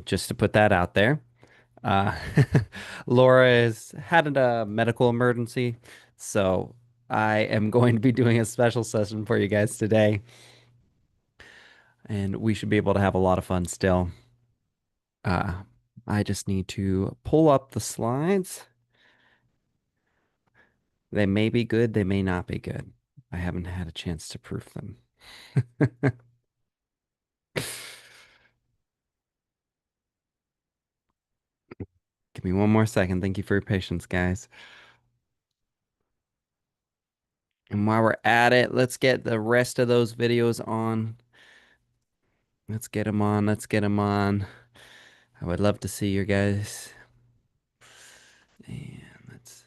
Just to put that out there. Uh, Laura has had a medical emergency, so I am going to be doing a special session for you guys today, and we should be able to have a lot of fun still. Uh, I just need to pull up the slides. They may be good, they may not be good. I haven't had a chance to proof them. Give me one more second. Thank you for your patience, guys. And while we're at it, let's get the rest of those videos on. Let's get them on. Let's get them on. I would love to see your guys. And let's see.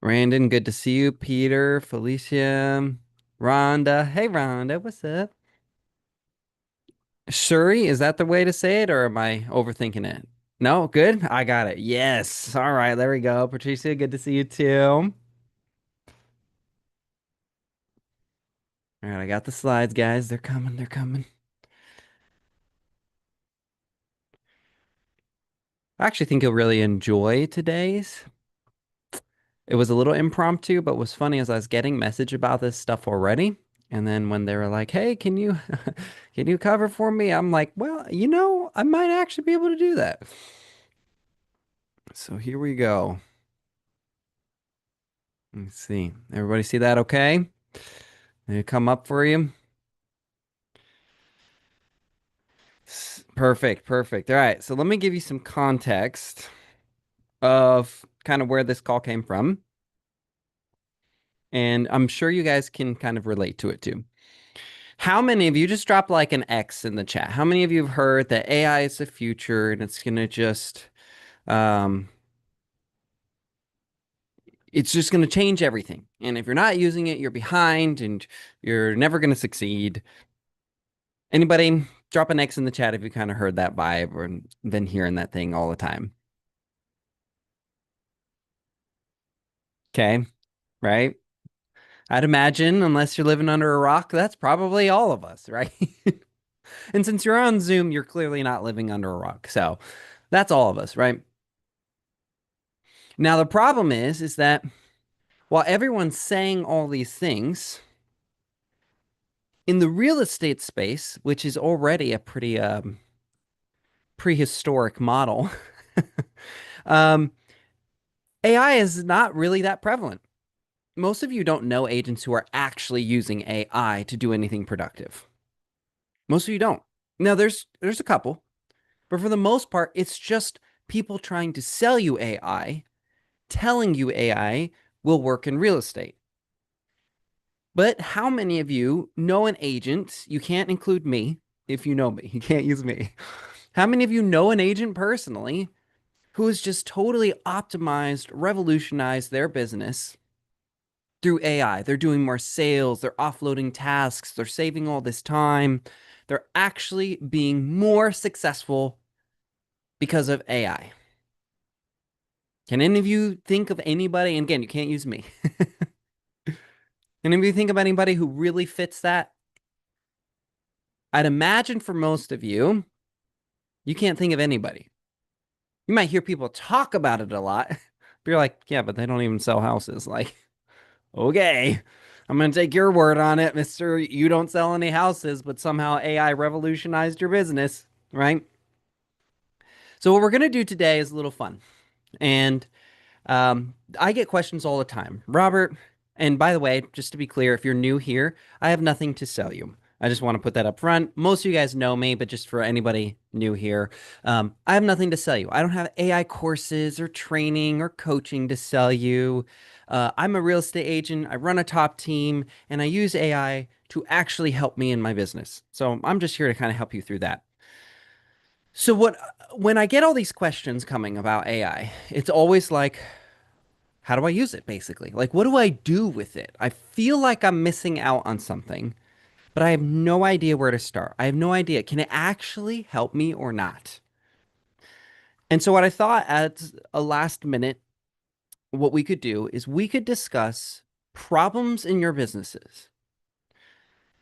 Brandon, good to see you. Peter, Felicia, Rhonda. Hey, Rhonda, what's up? Shuri, is that the way to say it, or am I overthinking it? No, good. I got it. Yes. All right, there we go. Patricia, good to see you too. All right, I got the slides, guys. They're coming. They're coming. I actually think you'll really enjoy today's. It was a little impromptu, but was funny as I was getting message about this stuff already. And then when they were like, "Hey, can you can you cover for me?" I'm like, "Well, I might actually be able to do that." So here we go. Let's see. Everybody see that okay? Did it come up for you? Perfect, perfect. All right, so let me give you some context of kind of where this call came from, and I'm sure you guys can kind of relate to it too. How many of you just drop like an X in the chat? How many of you have heard that AI is the future and um, it's just gonna change everything. And if you're not using it, you're behind and you're never gonna succeed. Anybody drop an X in the chat if you kind of heard that vibe or been hearing that thing all the time. Okay, right? I'd imagine, unless you're living under a rock, that's probably all of us, right? And since you're on Zoom, you're clearly not living under a rock. So that's all of us, right? Now the problem is that while everyone's saying all these things, in the real estate space, which is already a pretty prehistoric model, um, AI is not really that prevalent. Most of you don't know agents who are actually using AI to do anything productive. Most of you don't. Now there's a couple, but for the most part, it's just people trying to sell you AI, telling you AI will work in real estate. But how many of you know an agent? You can't include me if you know me. You can't use me. How many of you know an agent personally who has just totally optimized, revolutionized their business through AI? They're doing more sales, they're offloading tasks, they're saving all this time. They're actually being more successful because of AI. Can any of you think of anybody? And again, you can't use me. Can any of you think of anybody who really fits that? I'd imagine for most of you, you can't think of anybody. You might hear people talk about it a lot, but you're like, yeah, but they don't even sell houses. Like, okay, I'm going to take your word on it, Mister. You don't sell any houses, but somehow AI revolutionized your business, right? So, what we're going to do today is a little fun. And I get questions all the time. Robert, and by the way, just to be clear, if you're new here, I have nothing to sell you. I just want to put that up front. Most of you guys know me, but just for anybody new here, I have nothing to sell you. I don't have AI courses or training or coaching to sell you. I'm a real estate agent. I run a top team, and I use AI to actually help me in my business. So I'm just here to kind of help you through that. So when I get all these questions coming about AI, it's always like, how do I use it basically? Like, what do I do with it? I feel like I'm missing out on something, but I have no idea where to start. I have no idea. Can it actually help me or not? And so, what I thought at a last minute what we could do is we could discuss problems in your businesses,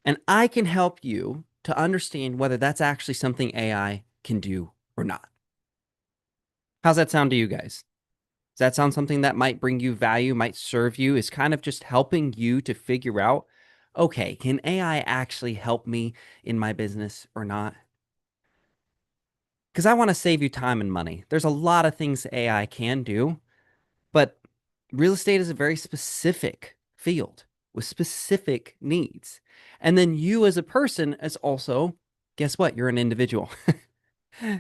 and I can help you to understand whether that's actually something AI can do or not. How's that sound to you guys? Does that sound something that might bring you value, might serve you, is kind of just helping you to figure out, okay, can AI actually help me in my business or not? Because I want to save you time and money. There's a lot of things AI can do, but real estate is a very specific field with specific needs. And then you as a person is also, guess what? You're an individual.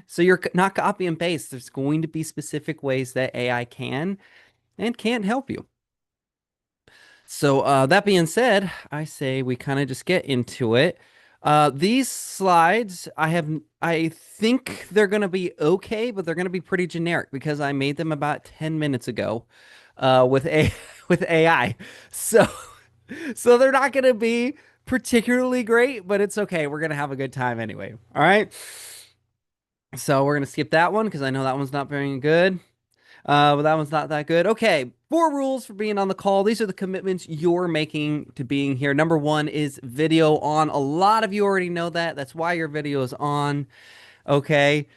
So you're not copy and paste. There's going to be specific ways that AI can and can't help you. So that being said, I say we kind of just get into it. These slides, I think they're gonna be okay, but they're gonna be pretty generic because I made them about 10 minutes ago, with a with AI. So, so they're not gonna be particularly great, but it's okay. We're gonna have a good time anyway. All right. So we're gonna skip that one because I know that one's not very good. But that one's not that good. Okay, 4 rules for being on the call. These are the commitments you're making to being here. Number 1 is video on. A lot of you already know that. That's why your video is on. Okay.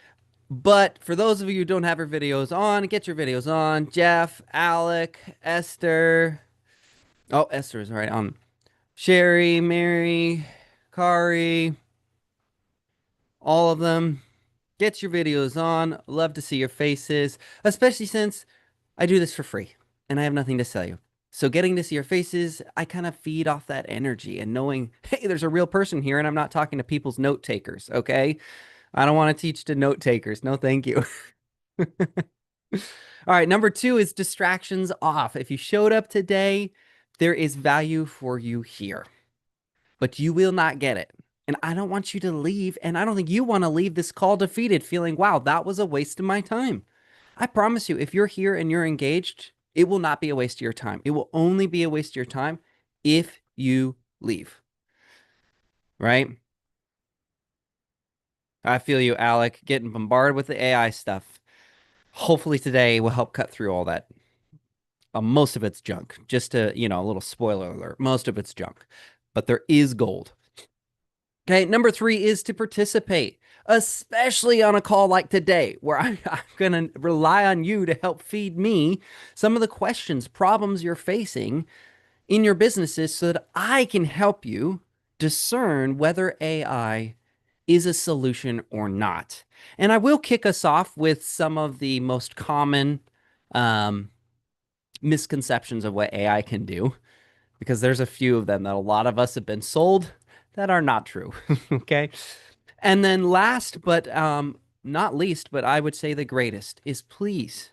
But for those of you who don't have your videos on, get your videos on. Jeff, Alec, Esther. Oh, Esther is right on. Sherry, Mary, Kari, all of them. Get your videos on. Love to see your faces, especially since I do this for free and I have nothing to sell you. So getting to see your faces, I kind of feed off that energy and knowing, hey, there's a real person here and I'm not talking to people's note takers, okay? I don't want to teach to note takers. No, thank you. All right, number 2 is distractions off. If you showed up today, there is value for you here, but you will not get it. And I don't want you to leave, and I don't think you want to leave this call defeated, feeling, wow, that was a waste of my time. I promise you, if you're here and you're engaged, it will not be a waste of your time. It will only be a waste of your time if you leave, right? I feel you, Alec, getting bombarded with the AI stuff. Hopefully today will help cut through all that. Most of it's junk. Just to, a little spoiler alert. Most of it's junk, but there is gold. Okay, number 3 is to participate, especially on a call like today, where I'm going to rely on you to help feed me some of the questions, problems you're facing in your businesses so that I can help you discern whether AI is a solution or not. And I will kick us off with some of the most common um, misconceptions of what AI can do, because there's a few of them that a lot of us have been sold that are not true. Okay. And then last but not least, but I would say the greatest is please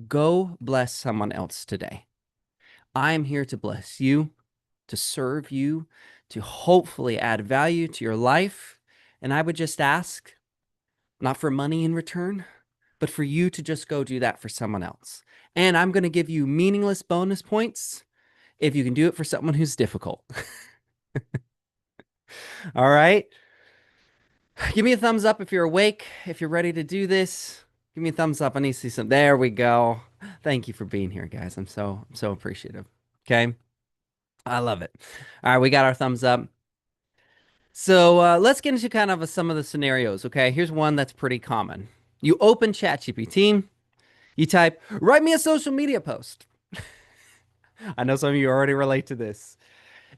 go bless someone else today. I am here to bless you, to serve you, to hopefully add value to your life. And I would just ask, not for money in return, but for you to just go do that for someone else. And I'm going to give you meaningless bonus points if you can do it for someone who's difficult. All right. Give me a thumbs up if you're awake, if you're ready to do this. Give me a thumbs up. I need to see some. There we go. Thank you for being here, guys. I'm so appreciative. Okay. I love it. All right, we got our thumbs up. So let's get into kind of some of the scenarios. Okay, here's one that's pretty common. You open ChatGPT, you type, write me a social media post. I know some of you already relate to this.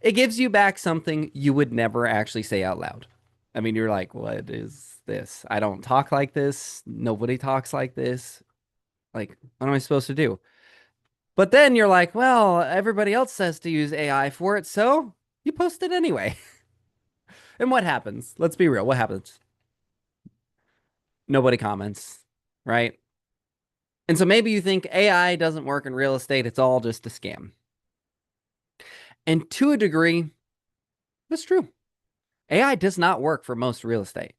It gives you back something you would never actually say out loud. I mean, you're like, what is this? I don't talk like this. Nobody talks like this. Like, what am I supposed to do? But then you're like, well, everybody else says to use AI for it, so you post it anyway. And what happens? Let's be real. What happens? Nobody comments, right? And so maybe you think AI doesn't work in real estate. It's all just a scam. And to a degree, that's true. AI does not work for most real estate.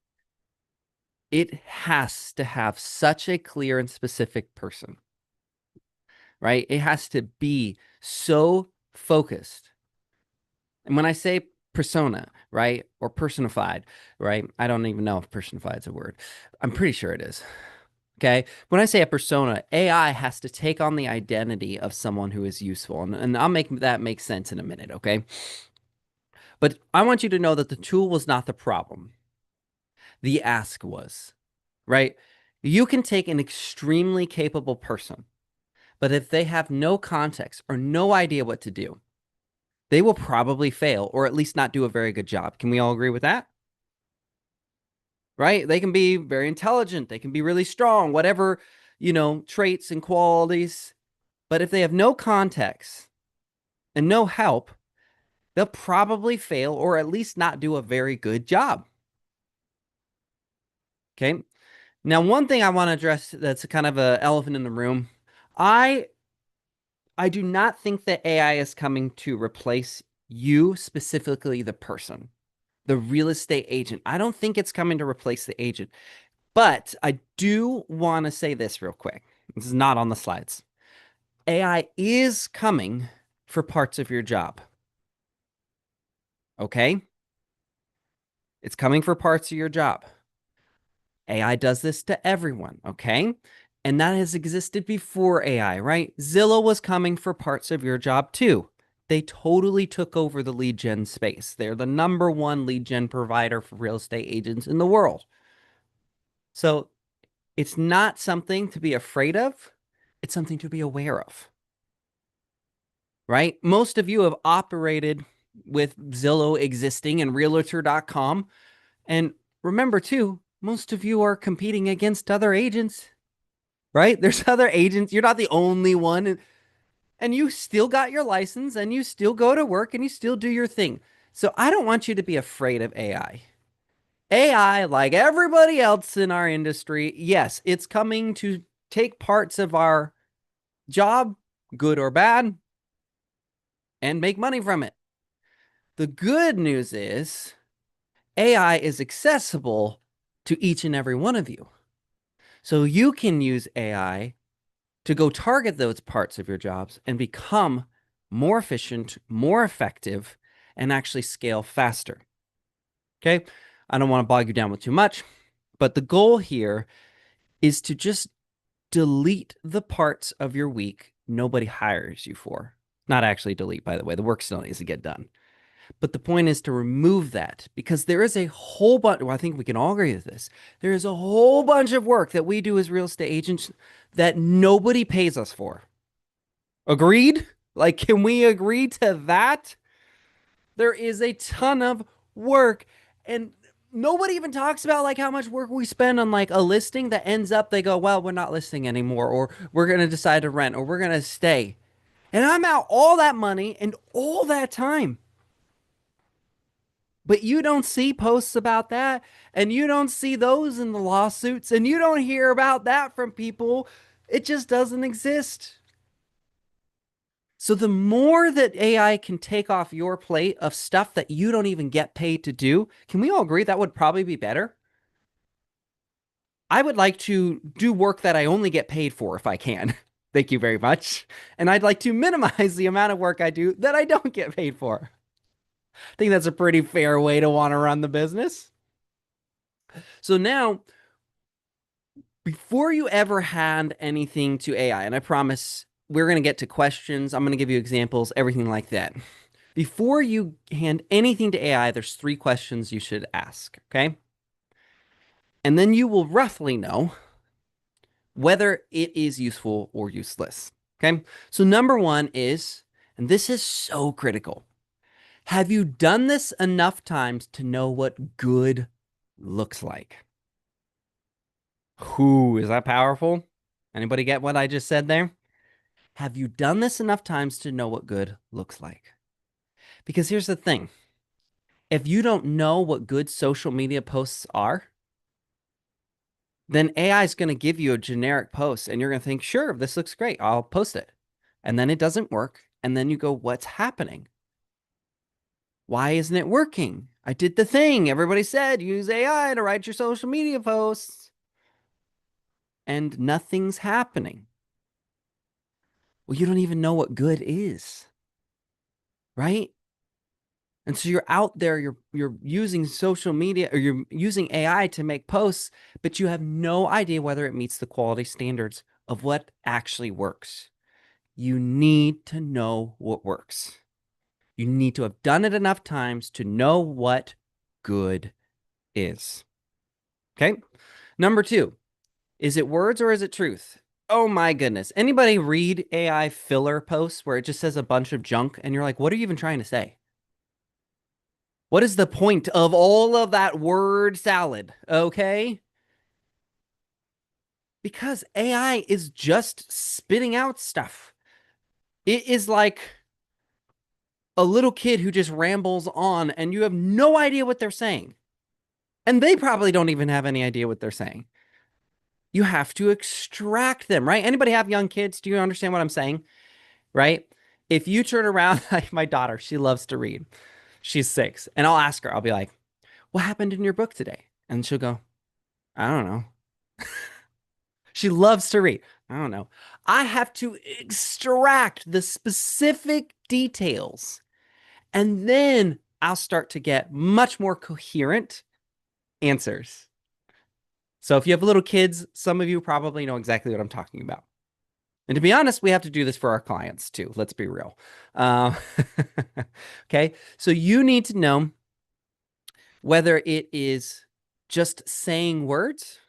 It has to have such a clear and specific person, right? It has to be so focused. And when I say persona, right, or personified, right, I don't even know if personified is a word. I'm pretty sure it is. Okay. When I say a persona, AI has to take on the identity of someone who is useful. And I'll make that make sense in a minute. Okay. But I want you to know that the tool was not the problem. The ask was, right? You can take an extremely capable person, but if they have no context or no idea what to do, they will probably fail or at least not do a very good job. Can we all agree with that? Right? They can be very intelligent, they can be really strong, whatever, traits and qualities. But if they have no context and no help, they'll probably fail or at least not do a very good job. Okay. Now, one thing I want to address that's kind of an elephant in the room. I I do not think that AI is coming to replace you, specifically the person, the real estate agent. I don't think it's coming to replace the agent. But I do want to say this real quick. This is not on the slides. AI is coming for parts of your job. Okay? It's coming for parts of your job. AI does this to everyone. Okay? And that has existed before AI, right? Zillow was coming for parts of your job too. They totally took over the lead gen space. They're the number one lead gen provider for real estate agents in the world. So it's not something to be afraid of, it's something to be aware of, right? Most of you have operated with Zillow existing and realtor.com. And remember, too, most of you are competing against other agents, right? There's other agents. You're not the only one. And you still got your license and you still go to work and you still do your thing. So I don't want you to be afraid of AI. AI, like everybody else in our industry, yes, it's coming to take parts of our job, good or bad, and make money from it. The good news is AI is accessible to each and every one of you. So you can use AI to go target those parts of your jobs and become more efficient, more effective, and actually scale faster. Okay. I don't want to bog you down with too much, but the goal here is to just delete the parts of your week nobody hires you for. Not actually delete, by the way. The work still needs to get done. But the point is to remove that because there is a whole bunch. Well, I think we can all agree with this. There is a whole bunch of work that we do as real estate agents that nobody pays us for. Agreed? Like, can we agree to that? There is a ton of work, and nobody even talks about like how much work we spend on like a listing that ends up they go, well, we're not listing anymore, or we're gonna decide to rent, or we're gonna stay. And I'm out all that money and all that time. But you don't see posts about that, and you don't see those in the lawsuits, and you don't hear about that from people. It just doesn't exist. So the more that AI can take off your plate of stuff that you don't even get paid to do, can we all agree that would probably be better? I would like to do work that I only get paid for if I can. Thank you very much. And I'd like to minimize the amount of work I do that I don't get paid for. I think that's a pretty fair way to want to run the business. So now, before you ever hand anything to AI, and I promise we're going to get to questions, I'm going to give you examples, everything like that. Before you hand anything to AI, there's three questions you should ask, okay? And then you will roughly know whether it is useful or useless, okay? So, number one is, and this is so critical, have you done this enough times to know what good looks like? Whoo, is that powerful? Anybody get what I just said there? Have you done this enough times to know what good looks like? Because here's the thing, if you don't know what good social media posts are, then AI is going to give you a generic post and you're going to think, sure, this looks great. I'll post it. And then it doesn't work. And then you go, what's happening? Why isn't it working? I did the thing. Everybody said use AI to write your social media posts and nothing's happening. Well, you don't even know what good is, right? And so you're out there, you're using social media or you're using AI to make posts, but you have no idea whether it meets the quality standards of what actually works. You need to know what works. You need to have done it enough times to know what good is. Okay? Number 2, is it words or is it truth? Oh my goodness. Anybody read AI filler posts where it just says a bunch of junk and you're like, what are you even trying to say? What is the point of all of that word salad? Okay? Because AI is just spitting out stuff. It is like a little kid who just rambles on and you have no idea what they're saying. And they probably don't even have any idea what they're saying. You have to extract them, right? Anybody have young kids? Do you understand what I'm saying? Right? If you turn around, like my daughter, she loves to read. She's 6. And I'll ask her, I'll be like, what happened in your book today? And she'll go, I don't know. She loves to read. I don't know. I have to extract the specific details and then I'll start to get much more coherent answers. So if you have little kids, some of you probably know exactly what I'm talking about. And to be honest, we have to do this for our clients too. Let's be real. Uh, okay. So you need to know whether it is just saying words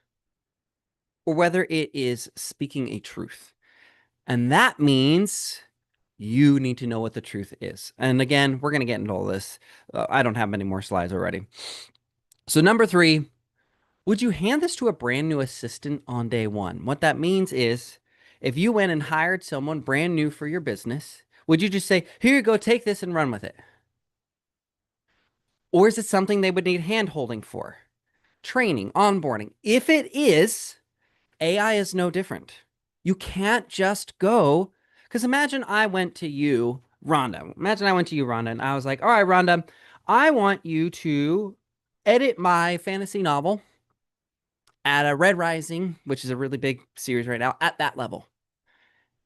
or whether it is speaking a truth. And that means you need to know what the truth is. And again, we're going to get into all this. I don't have many more slides already. So number 3, would you hand this to a brand new assistant on day 1? What that means is if you went and hired someone brand new for your business, would you just say, here you go, take this and run with it? Or is it something they would need hand holding for? Training, onboarding. If it is, AI is no different. You can't just go, because imagine I went to you, Rhonda. Imagine I went to you, Rhonda, and I was like, all right, Rhonda, I want you to edit my fantasy novel at a Red Rising, which is a really big series right now, at that level.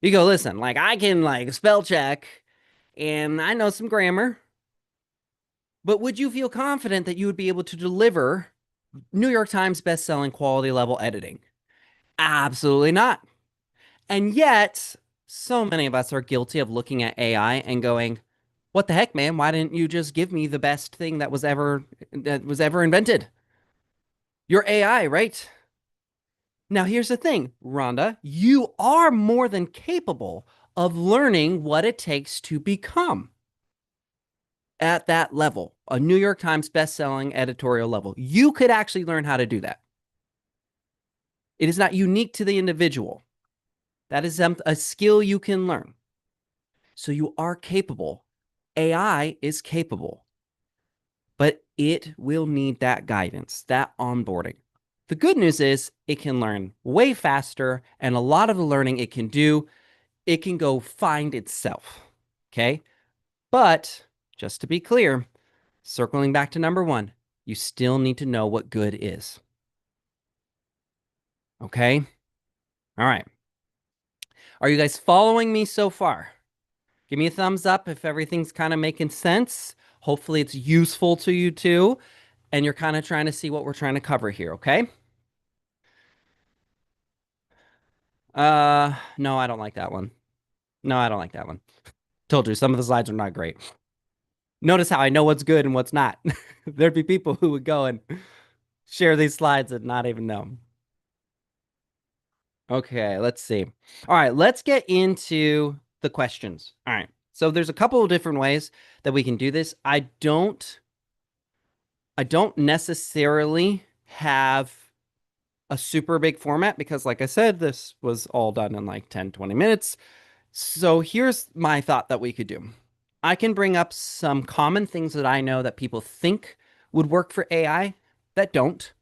You go, listen, like I can like spell check and I know some grammar, but would you feel confident that you would be able to deliver New York Times best-selling quality level editing? Absolutely not. And yet, so many of us are guilty of looking at AI and going, "What the heck, man? Why didn't you just give me the best thing that was ever invented? You're AI, right?" Now, here's the thing, Rhonda, you are more than capable of learning what it takes to become at that level, a New York Times best-selling editorial level. You could actually learn how to do that. It is not unique to the individual. That is a skill you can learn. So you are capable. AI is capable, but it will need that guidance, that onboarding. The good news is it can learn way faster, and a lot of the learning it can do, it can go find itself. Okay. But just to be clear, circling back to number 1, you still need to know what good is. Okay. All right. Are you guys following me so far? Give me a thumbs up if everything's kind of making sense. Hopefully it's useful to you too. And you're kind of trying to see what we're trying to cover here, okay? No, I don't like that one. No, I don't like that one. Told you, some of the slides are not great. Notice how I know what's good and what's not. There'd be people who would go and share these slides and not even know. Okay, let's see. All right, let's get into the questions. All right. So there's a couple of different ways that we can do this. I don't necessarily have a super big format because like I said, this was all done in like 10, 20 minutes. So here's my thought that we could do. I can bring up some common things that I know that people think would work for AI that don't.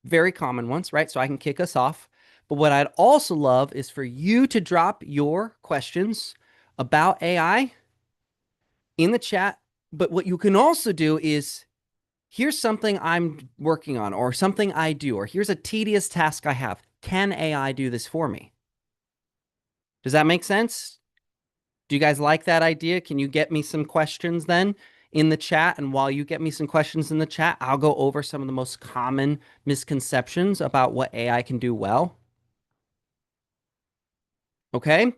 Very common ones, right? So I can kick us off. But what I'd also love is for you to drop your questions about AI in the chat. But what you can also do is here's something I'm working on, or something I do, or here's a tedious task I have. Can AI do this for me? Does that make sense? Do you guys like that idea? Can you get me some questions then in the chat. And while you get me some questions in the chat, I'll go over some of the most common misconceptions about what AI can do well. Okay.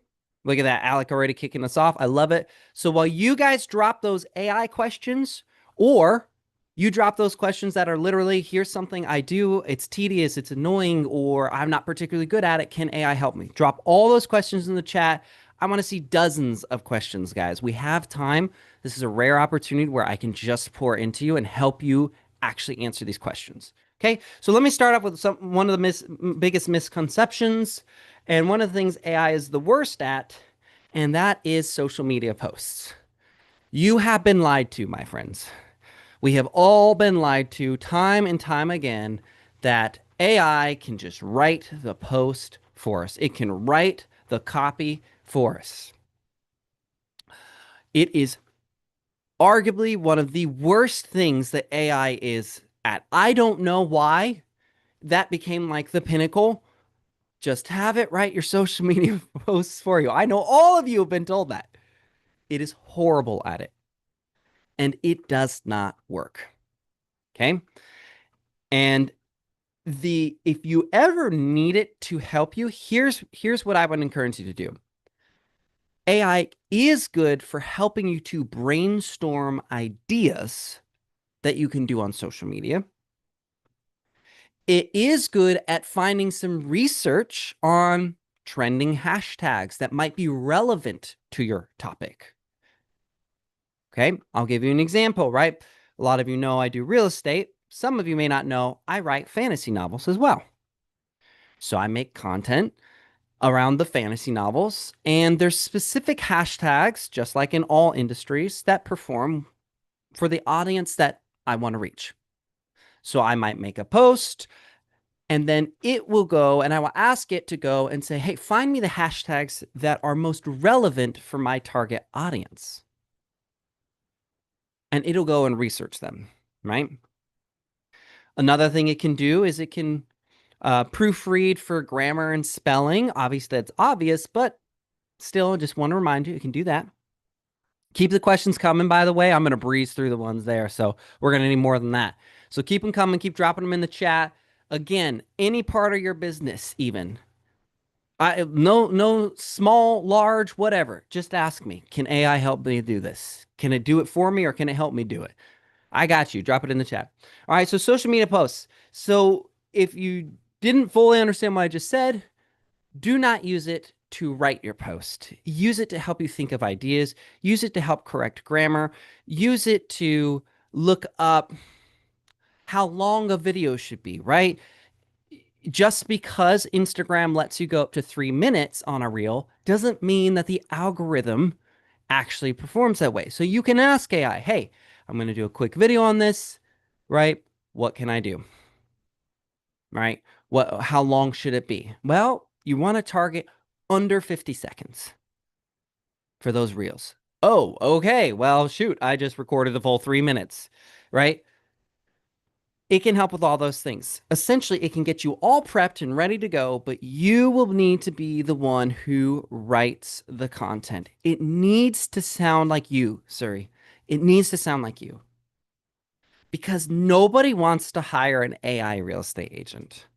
Look at that. Alec already kicking us off. I love it. So while you guys drop those AI questions, or you drop those questions that are literally, here's something I do, it's tedious, it's annoying, or I'm not particularly good at it, can AI help me? Drop all those questions in the chat. I want to see dozens of questions, guys. We have time. This is a rare opportunity where I can just pour into you and help you actually answer these questions. Okay, so let me start off with one of the biggest misconceptions. And one of the things AI is the worst at, and that is social media posts. You have been lied to, my friends. We have all been lied to time and time again that AI can just write the post for us. It can write the copy for us. It is arguably one of the worst things that AI is at. I don't know why that became like the pinnacle. Just have it write your social media posts for you. I know all of you have been told that. It is horrible at it. And it does not work. Okay? And if you ever need it to help you, here's what I would encourage you to do. AI is good for helping you to brainstorm ideas that you can do on social media. It is good at finding some research on trending hashtags that might be relevant to your topic. Okay, I'll give you an example, right? A lot of you know I do real estate. Some of you may not know I write fantasy novels as well. So I make content around the fantasy novels, and there's specific hashtags, just like in all industries, that perform for the audience that I want to reach. So I might make a post, and then it will go, and I will ask it to go and say, hey, find me the hashtags that are most relevant for my target audience. And it'll go and research them, right? Another thing it can do is it can proofread for grammar and spelling. Obviously, that's obvious, but still, just want to remind you, it can do that. Keep the questions coming, by the way. I'm going to breeze through the ones there, so we're going to need more than that. So keep them coming. Keep dropping them in the chat. Again, any part of your business, even. No small, large, whatever. Just ask me. Can AI help me do this? Can it do it for me, or can it help me do it? I got you. Drop it in the chat. All right, so social media posts. So if you didn't fully understand what I just said, do not use it to write your post. Use it to help you think of ideas. Use it to help correct grammar. Use it to look up how long a video should be, right? Just because Instagram lets you go up to 3 minutes on a reel doesn't mean that the algorithm actually performs that way. So you can ask AI, hey, I'm going to do a quick video on this, right? What can I do? Right? How long should it be? Well, you want to target under 50 seconds for those reels. Oh, okay. Well, shoot, I just recorded the full 3 minutes, right? It can help with all those things. Essentially, it can get you all prepped and ready to go, but you will need to be the one who writes the content. It needs to sound like you, Suri. It needs to sound like you. Because nobody wants to hire an AI real estate agent.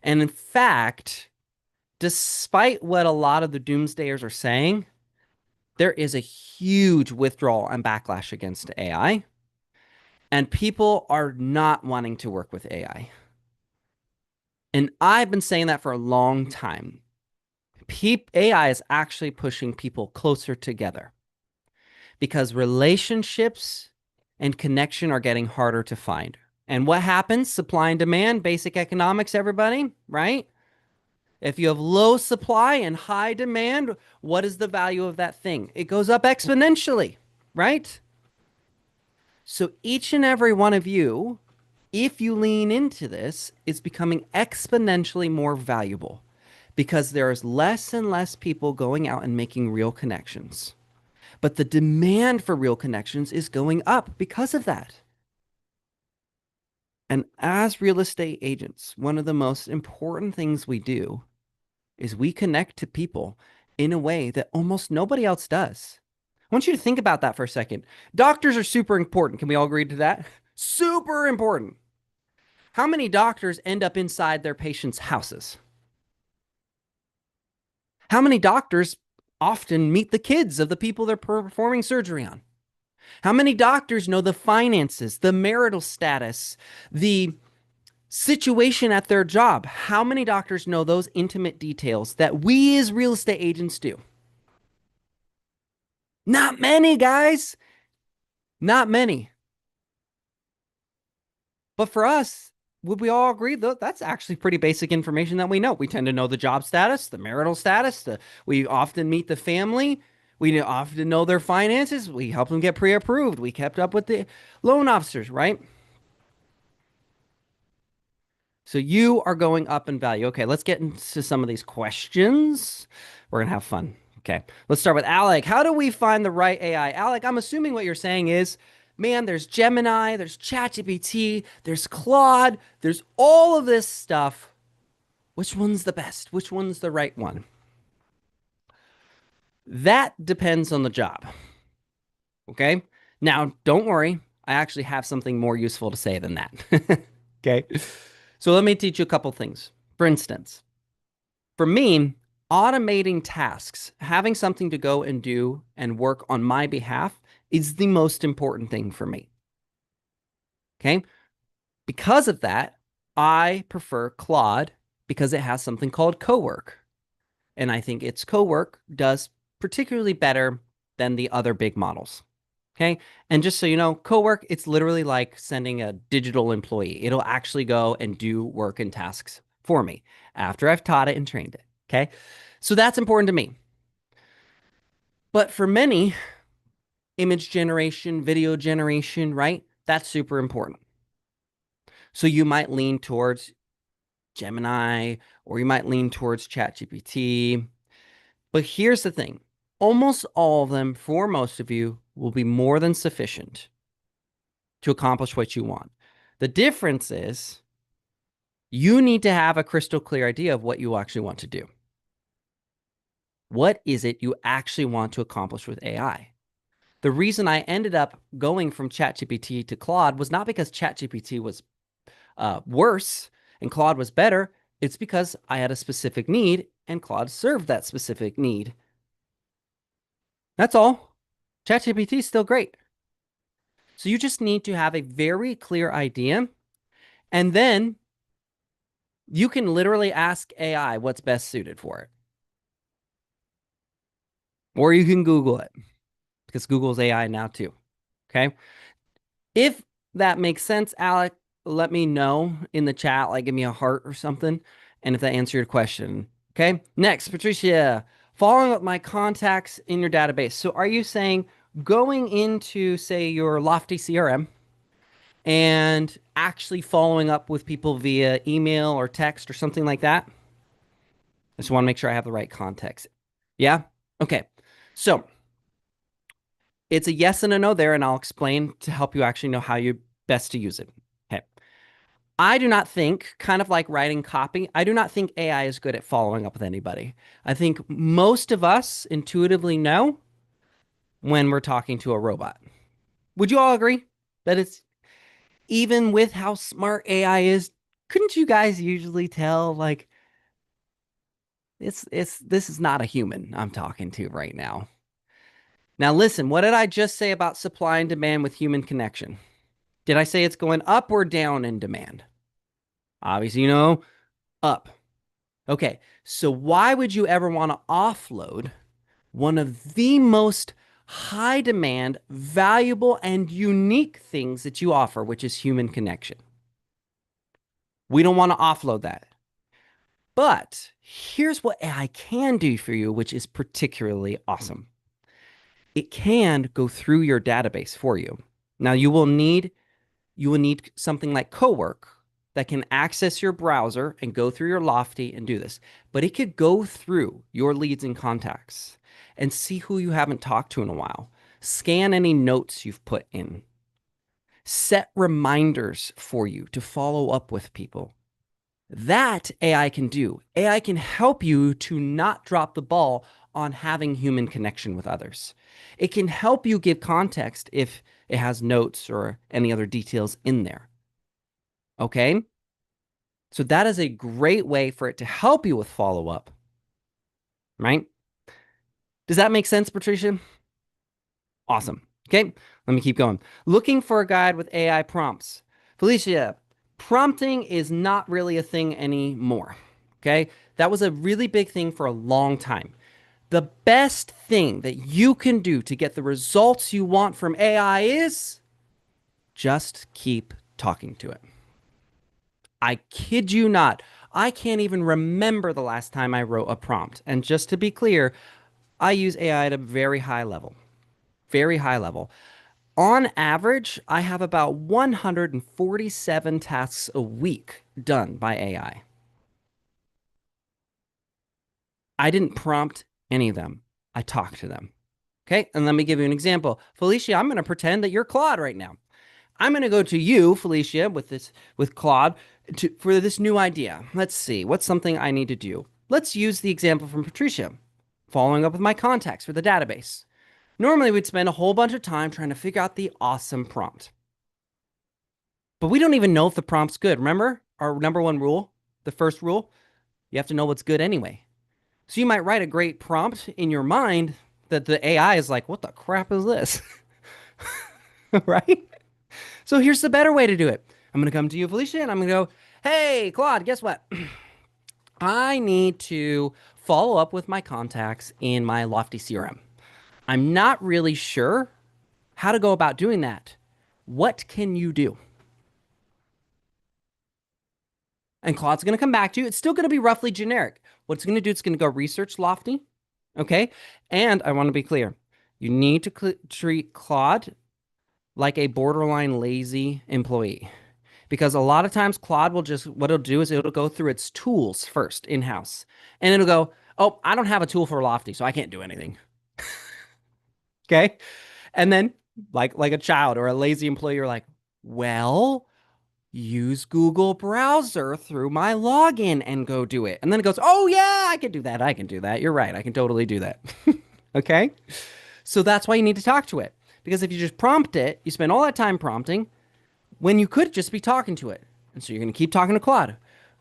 And in fact, despite what a lot of the doomsdayers are saying, there is a huge withdrawal and backlash against AI. And people are not wanting to work with AI. And I've been saying that for a long time. AI is actually pushing people closer together because relationships and connection are getting harder to find. And what happens? Supply and demand, basic economics, everybody, right? If you have low supply and high demand, what is the value of that thing? It goes up exponentially, right? So each and every one of you, if you lean into this, is becoming exponentially more valuable because there's less and less people going out and making real connections. But the demand for real connections is going up because of that. And as real estate agents, one of the most important things we do is we connect to people in a way that almost nobody else does. want you to think about that for a second. Doctors are super important. Can we all agree to that? Super important. How many doctors end up inside their patients' houses? How many doctors often meet the kids of the people they're performing surgery on? How many doctors know the finances, the marital status, the situation at their job? How many doctors know those intimate details that we as real estate agents do? Not many, guys. Not many. But for us, would we all agree that that's actually pretty basic information that we know? We tend to know the job status, the marital status, we often meet the family. We often know their finances. We help them get pre-approved. We kept up with the loan officers, right? So you are going up in value. Okay, let's get into some of these questions. We're gonna have fun. Okay, let's start with Alec. How do we find the right AI? Alec, I'm assuming what you're saying is, man, there's Gemini, there's ChatGPT, there's Claude, there's all of this stuff. Which one's the best? Which one's the right one? That depends on the job. Okay. Now, don't worry. I actually have something more useful to say than that. Okay. So let me teach you a couple things. For instance, for me, automating tasks, having something to go and do and work on my behalf is the most important thing for me. Okay. Because of that, I prefer Claude because it has something called Cowork. And I think its Cowork does particularly better than the other big models. Okay. And just so you know, Cowork, it's literally like sending a digital employee. It'll actually go and do work and tasks for me after I've taught it and trained it. Okay. So that's important to me. But for many, image generation, video generation, right? That's super important. So you might lean towards Gemini or you might lean towards ChatGPT. But here's the thing. Almost all of them, for most of you, will be more than sufficient to accomplish what you want. The difference is you need to have a crystal clear idea of what you actually want to do. What is it you actually want to accomplish with AI? The reason I ended up going from ChatGPT to Claude was not because ChatGPT was worse and Claude was better. It's because I had a specific need and Claude served that specific need. That's all. ChatGPT is still great. So you just need to have a very clear idea, and then you can literally ask AI what's best suited for it. Or you can Google it because Google's AI now too. Okay. If that makes sense, Alec, let me know in the chat, like give me a heart or something. And if that answered your question. Okay. Next, Patricia, following up my contacts in your database. So are you saying going into, say, your Lofty CRM and actually following up with people via email or text or something like that? I just want to make sure I have the right context. Yeah? Okay. So it's a yes and a no there, and I'll explain to help you actually know how you best to use it. Okay. I do not think, kind of like writing copy, I do not think AI is good at following up with anybody. I think most of us intuitively know when we're talking to a robot. Would you all agree that it's even with how smart AI is, couldn't you guys usually tell like this is not a human I'm talking to right now. Now listen, what did I just say about supply and demand with human connection? Did I say it's going up or down in demand? Obviously, up. Okay, so why would you ever want to offload one of the most high demand, valuable, and unique things that you offer, which is human connection? We don't want to offload that. But here's what AI can do for you, which is particularly awesome. It can go through your database for you. Now you will need something like Cowork that can access your browser and go through your Lofty and do this. But it could go through your leads and contacts and see who you haven't talked to in a while. Scan any notes you've put in. Set reminders for you to follow up with people. That AI can do. AI can help you to not drop the ball on having human connection with others. It can help you give context if it has notes or any other details in there. Okay? So that is a great way for it to help you with follow up, right? Does that make sense, Patricia? Awesome. Okay, let me keep going. Looking for a guide with AI prompts. Felicia, prompting is not really a thing anymore. Okay, that was a really big thing for a long time. The best thing that you can do to get the results you want from AI is just keep talking to it. I kid you not. I can't even remember the last time I wrote a prompt. And just to be clear, I use AI at a very high level. Very high level. On average, I have about 147 tasks a week done by AI. I didn't prompt any of them. I talked to them. Okay, and let me give you an example. Felicia, I'm going to pretend that you're Claude right now. I'm going to go to you, Felicia, with Claude for this new idea. Let's see, what's something I need to do? Let's use the example from Patricia, following up with my contacts for the database. Normally, we'd spend a whole bunch of time trying to figure out the awesome prompt. But we don't even know if the prompt's good. Remember our number one rule? The first rule? You have to know what's good anyway. So you might write a great prompt in your mind that the AI is like, what the crap is this? Right? So here's the better way to do it. I'm going to come to you, Felicia, and I'm going to go, hey, Claude, guess what? I need to follow up with my contacts in my Lofty CRM. I'm not really sure how to go about doing that. What can you do? And Claude's going to come back to you. It's still going to be roughly generic. What it's going to do, it's going to go research Lofty. Okay. And I want to be clear. You need to treat Claude like a borderline lazy employee. Because a lot of times Claude will just, what it'll do is it'll go through its tools first in-house. And it'll go, oh, I don't have a tool for Lofty, so I can't do anything. Okay. And then like a child or a lazy employee, you're like, well, use Google Browser through my login and go do it. And then it goes, oh, yeah, I can do that. I can do that. You're right. I can totally do that. Okay. So that's why you need to talk to it. Because if you just prompt it, you spend all that time prompting when you could just be talking to it. And so you're going to keep talking to Claude.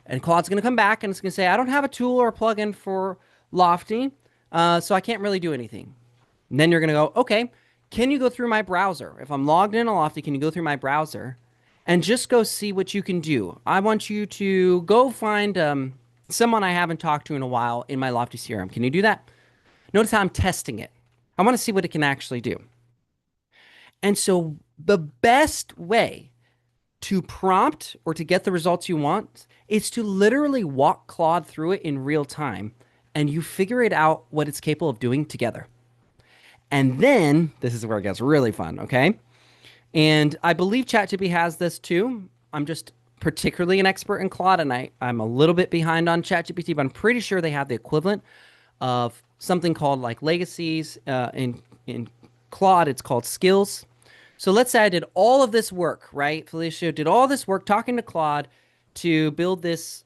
And Claude's going to come back and it's going to say, I don't have a tool or a plugin for Lofty, so I can't really do anything. And then you're going to go, okay, can you go through my browser? If I'm logged in a Lofty, can you go through my browser and just go see what you can do? I want you to go find someone I haven't talked to in a while in my Lofty CRM. Can you do that? Notice how I'm testing it. I want to see what it can actually do. And so the best way to prompt or to get the results you want is to literally walk Claude through it in real time and you figure it out what it's capable of doing together. And then this is where it gets really fun, okay? And I believe ChatGPT has this too. I'm just particularly an expert in Claude, and I'm a little bit behind on ChatGPT, but I'm pretty sure they have the equivalent of something called like legacies. In Claude, it's called skills. So let's say I did all of this work, right? Felicia did all this work talking to Claude to build this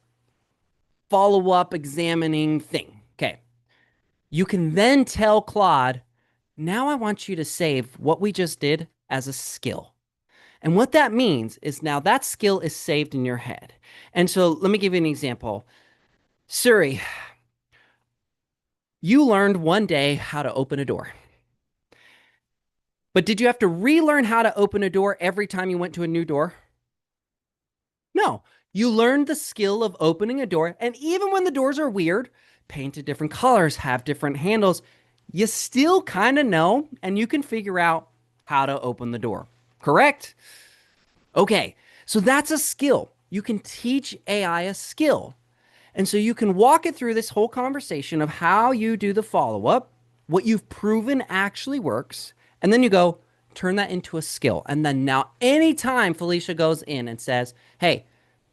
follow-up examining thing. Okay. You can then tell Claude, now I want you to save what we just did as a skill. And what that means is now that skill is saved in your head. And so let me give you an example. Suri, you learned one day how to open a door. But did you have to relearn how to open a door every time you went to a new door? No. You learned the skill of opening a door. And even when the doors are weird, painted different colors, have different handles, you still kind of know and you can figure out how to open the door. Correct? Okay. So that's a skill. You can teach AI a skill. And so you can walk it through this whole conversation of how you do the follow up, what you've proven actually works, and then you go turn that into a skill. And then now, anytime Felicia goes in and says, hey,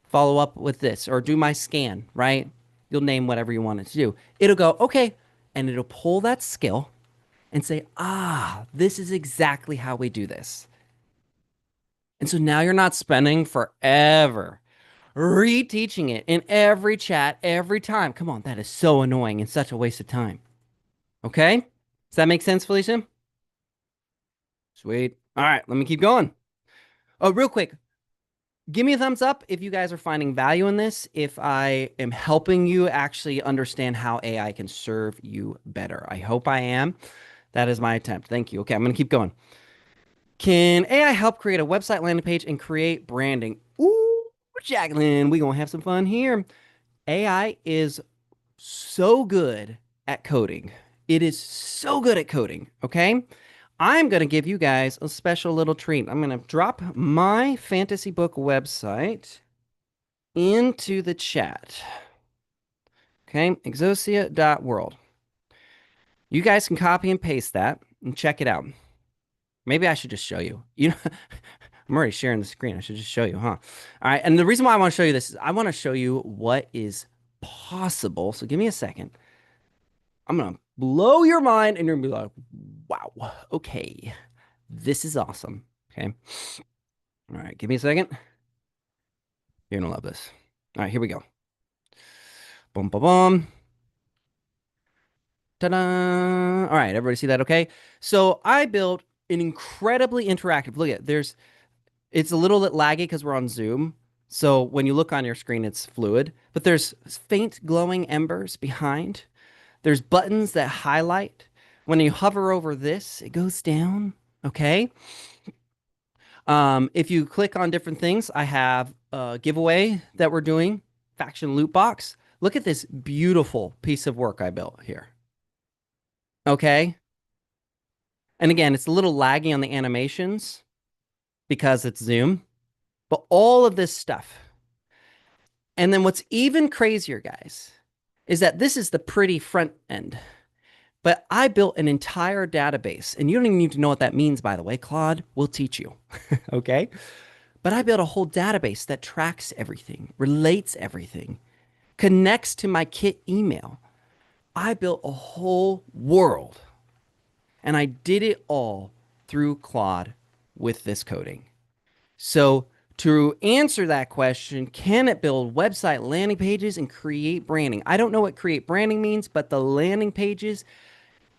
follow up with this or do my scan, right? You'll name whatever you want it to do. It'll go, okay. And it'll pull that skill and say, ah, this is exactly how we do this. And so now you're not spending forever reteaching it in every chat every time. Come on, that is so annoying and such a waste of time. Okay? Does that make sense, Felicia? Sweet. All right, let me keep going. Oh, real quick, give me a thumbs up if you guys are finding value in this, if I am helping you actually understand how AI can serve you better. I hope I am. That is my attempt. Thank you. Okay, I'm going to keep going. Can AI help create a website landing page and create branding? Ooh, Jacqueline, we going to have some fun here. AI is so good at coding. It is so good at coding, okay? I'm going to give you guys a special little treat. I'm going to drop my fantasy book website into the chat. Okay, exosia.world. You guys can copy and paste that and check it out. Maybe I should just show you. You know, I'm already sharing the screen. I should just show you, huh? All right, and the reason why I want to show you this is I want to show you what is possible. So give me a second. I'm gonna blow your mind and you're gonna be like, wow, okay, this is awesome. Okay. All right, give me a second. You're gonna love this. All right, here we go. Boom, boom, boom. Ta-da! All right, everybody see that okay? So I built an incredibly interactive. Look at it's a little bit laggy because we're on Zoom. So when you look on your screen, it's fluid, but there's faint glowing embers behind. There's buttons that highlight. When you hover over this, it goes down. Okay. If you click on different things, I have a giveaway that we're doing, faction loot box. Look at this beautiful piece of work I built here. Okay. And again, it's a little laggy on the animations because it's Zoom, but all of this stuff. And then what's even crazier, guys, is that this is the pretty front end. But I built an entire database, and you don't even need to know what that means, by the way. Claude will teach you. Okay. But I built a whole database that tracks everything, relates everything, connects to my kit email. I built a whole world, and I did it all through Claude with this coding. So, to answer that question, can it build website landing pages and create branding? I don't know what create branding means, but the landing pages,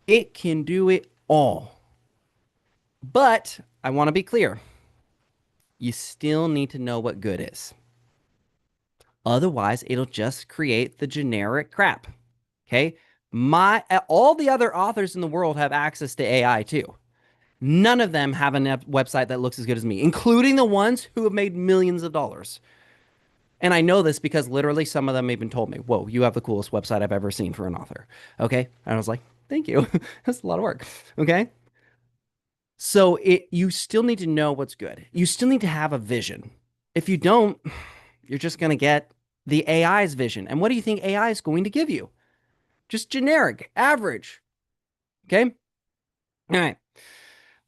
it can do it all. But I want to be clear, you still need to know what good is. Otherwise, it'll just create the generic crap. Okay. All the other authors in the world have access to AI too. None of them have a website that looks as good as me, including the ones who have made millions of dollars. And I know this because literally some of them even told me, "Whoa, you have the coolest website I've ever seen for an author." Okay. And I was like, "Thank you." That's a lot of work. Okay. So you still need to know what's good. You still need to have a vision. If you don't, you're just going to get the AI's vision. And what do you think AI is going to give you? Just generic, average. Okay. All right.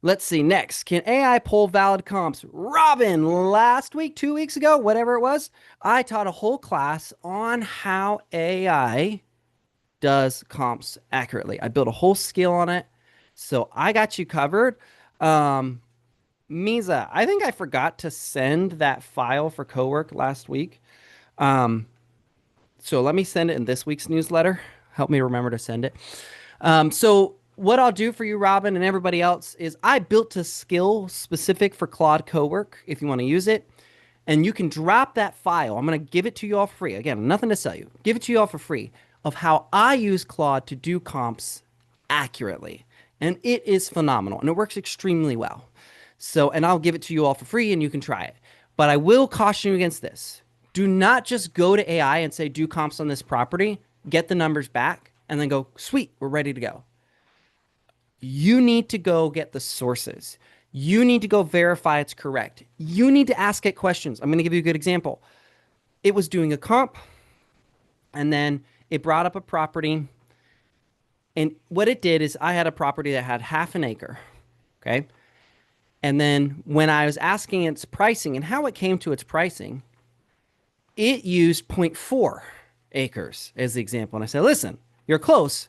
Let's see. Next, can AI pull valid comps? Robin, last week, 2 weeks ago, whatever it was, I taught a whole class on how AI does comps accurately. I built a whole skill on it. So I got you covered. Um, Misa, I think I forgot to send that file for Cowork last week. Um, so let me send it in this week's newsletter. Help me remember to send it. So what I'll do for you, Robin, and everybody else is I built a skill specific for Claude Cowork if you want to use it. And you can drop that file. I'm going to give it to you all for free. Again, nothing to sell you. Give it to you all for free of how I use Claude to do comps accurately. And it is phenomenal and it works extremely well. So, and I'll give it to you all for free and you can try it. But I will caution you against this. Do not just go to AI and say, do comps on this property, get the numbers back, and then go, sweet, we're ready to go. You need to go get the sources. You need to go verify it's correct. You need to ask it questions. I'm going to give you a good example. It was doing a comp, and then it brought up a property. And what it did is I had a property that had half an acre. Okay. And then when I was asking its pricing and how it came to its pricing, it used zero point 0.4 acres as the example. And I said, listen, you're close,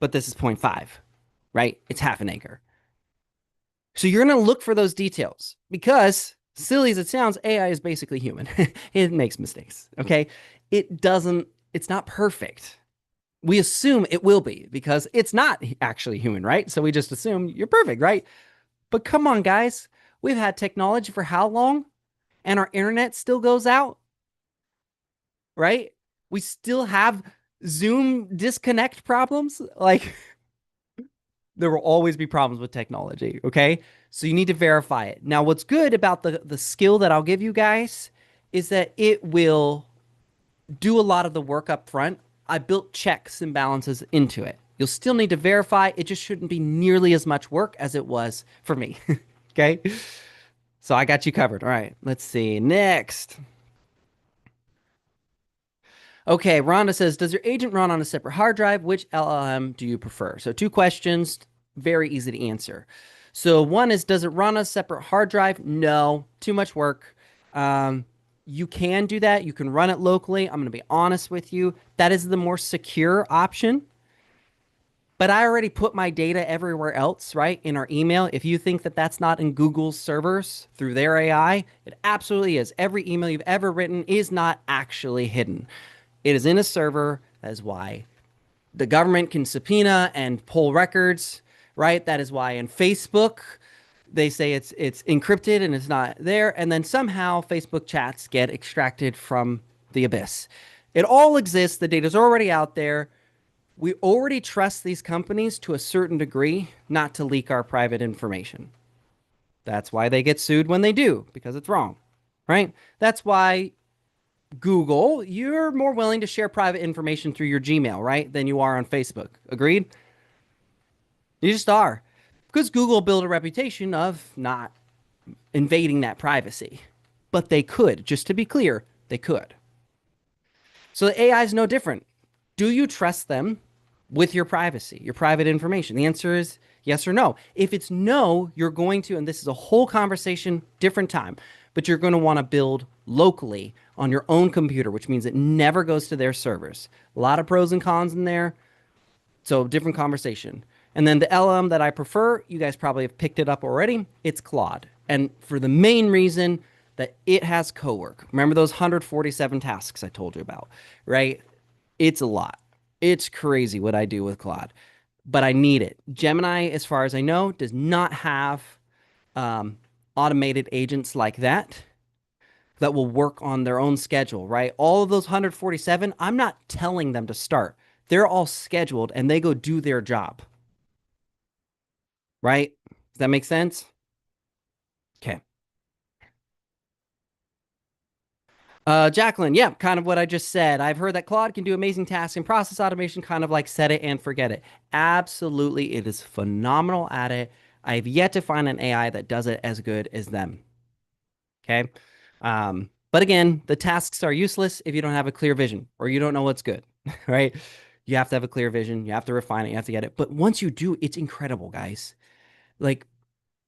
but this is 0.5, right? It's half an acre. So you're going to look for those details because, silly as it sounds, AI is basically human. It makes mistakes. Okay. It's not perfect. We assume it will be because it's not actually human, right? So we just assume you're perfect, right? But come on, guys. We've had technology for how long? And our internet still goes out, right? We still have Zoom disconnect problems. Like, there will always be problems with technology, okay? So you need to verify it. Now, what's good about the skill that I'll give you guys is that it will do a lot of the work up front. I built checks and balances into it. You'll still need to verify. It just shouldn't be nearly as much work as it was for me. Okay. So I got you covered. All right. Let's see. Next. Okay. Rhonda says, does your agent run on a separate hard drive? Which LLM do you prefer? So two questions, very easy to answer. So one is, does it run on a separate hard drive? No, too much work. Um, you can do that. You can run it locally. I'm going to be honest with you. That is the more secure option. But I already put my data everywhere else, right? In our email. If you think that that's not in Google's servers through their AI, it absolutely is. Every email you've ever written is not actually hidden. It is in a server. That is why the government can subpoena and pull records, right? That is why in Facebook they say it's encrypted and it's not there, and then somehow Facebook chats get extracted from the abyss. It all exists. The data's already out there. We already trust these companies to a certain degree not to leak our private information. That's why they get sued when they do, because it's wrong, right? That's why Google, you're more willing to share private information through your Gmail, right, than you are on Facebook. Agreed? You just are. Because Google built a reputation of not invading that privacy. But they could, just to be clear, they could. So the AI is no different. Do you trust them with your privacy, your private information? The answer is yes or no. If it's no, you're going to, and this is a whole conversation, different time, but you're going to want to build locally on your own computer, which means it never goes to their servers. A lot of pros and cons in there. So, different conversation. And then the LM that I prefer, you guys probably have picked it up already. It's Claude. And for the main reason that it has co-work. Remember those 147 tasks I told you about, right? It's a lot. It's crazy what I do with Claude, but I need it. Gemini, as far as I know, does not have um, automated agents like that will work on their own schedule, right? All of those 147, I'm not telling them to start. They're all scheduled and they go do their job, right? Does that make sense? Okay. Jacqueline, yeah, kind of what I just said. I've heard that Claude can do amazing tasks and process automation, kind of like set it and forget it. Absolutely, it is phenomenal at it. I've yet to find an AI that does it as good as them. Okay. But again, the tasks are useless if you don't have a clear vision or you don't know what's good, right? You have to have a clear vision. You have to refine it. You have to get it. But once you do, it's incredible, guys. Like,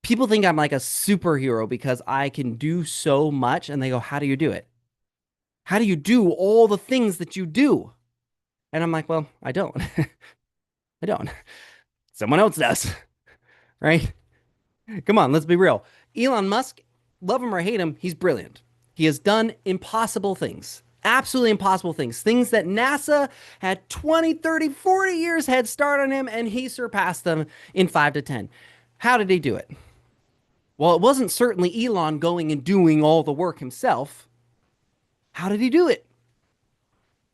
people think I'm like a superhero because I can do so much, and they go, how do you do it? How do you do all the things that you do? And I'm like, well, I don't. I don't. Someone else does, right? Come on, let's be real. Elon Musk, love him or hate him, he's brilliant. He has done impossible things. Absolutely impossible things. Things that NASA had 20, 30, 40 years head start on him, and he surpassed them in 5 to 10. How did he do it? Well, it wasn't certainly Elon going and doing all the work himself. How did he do it?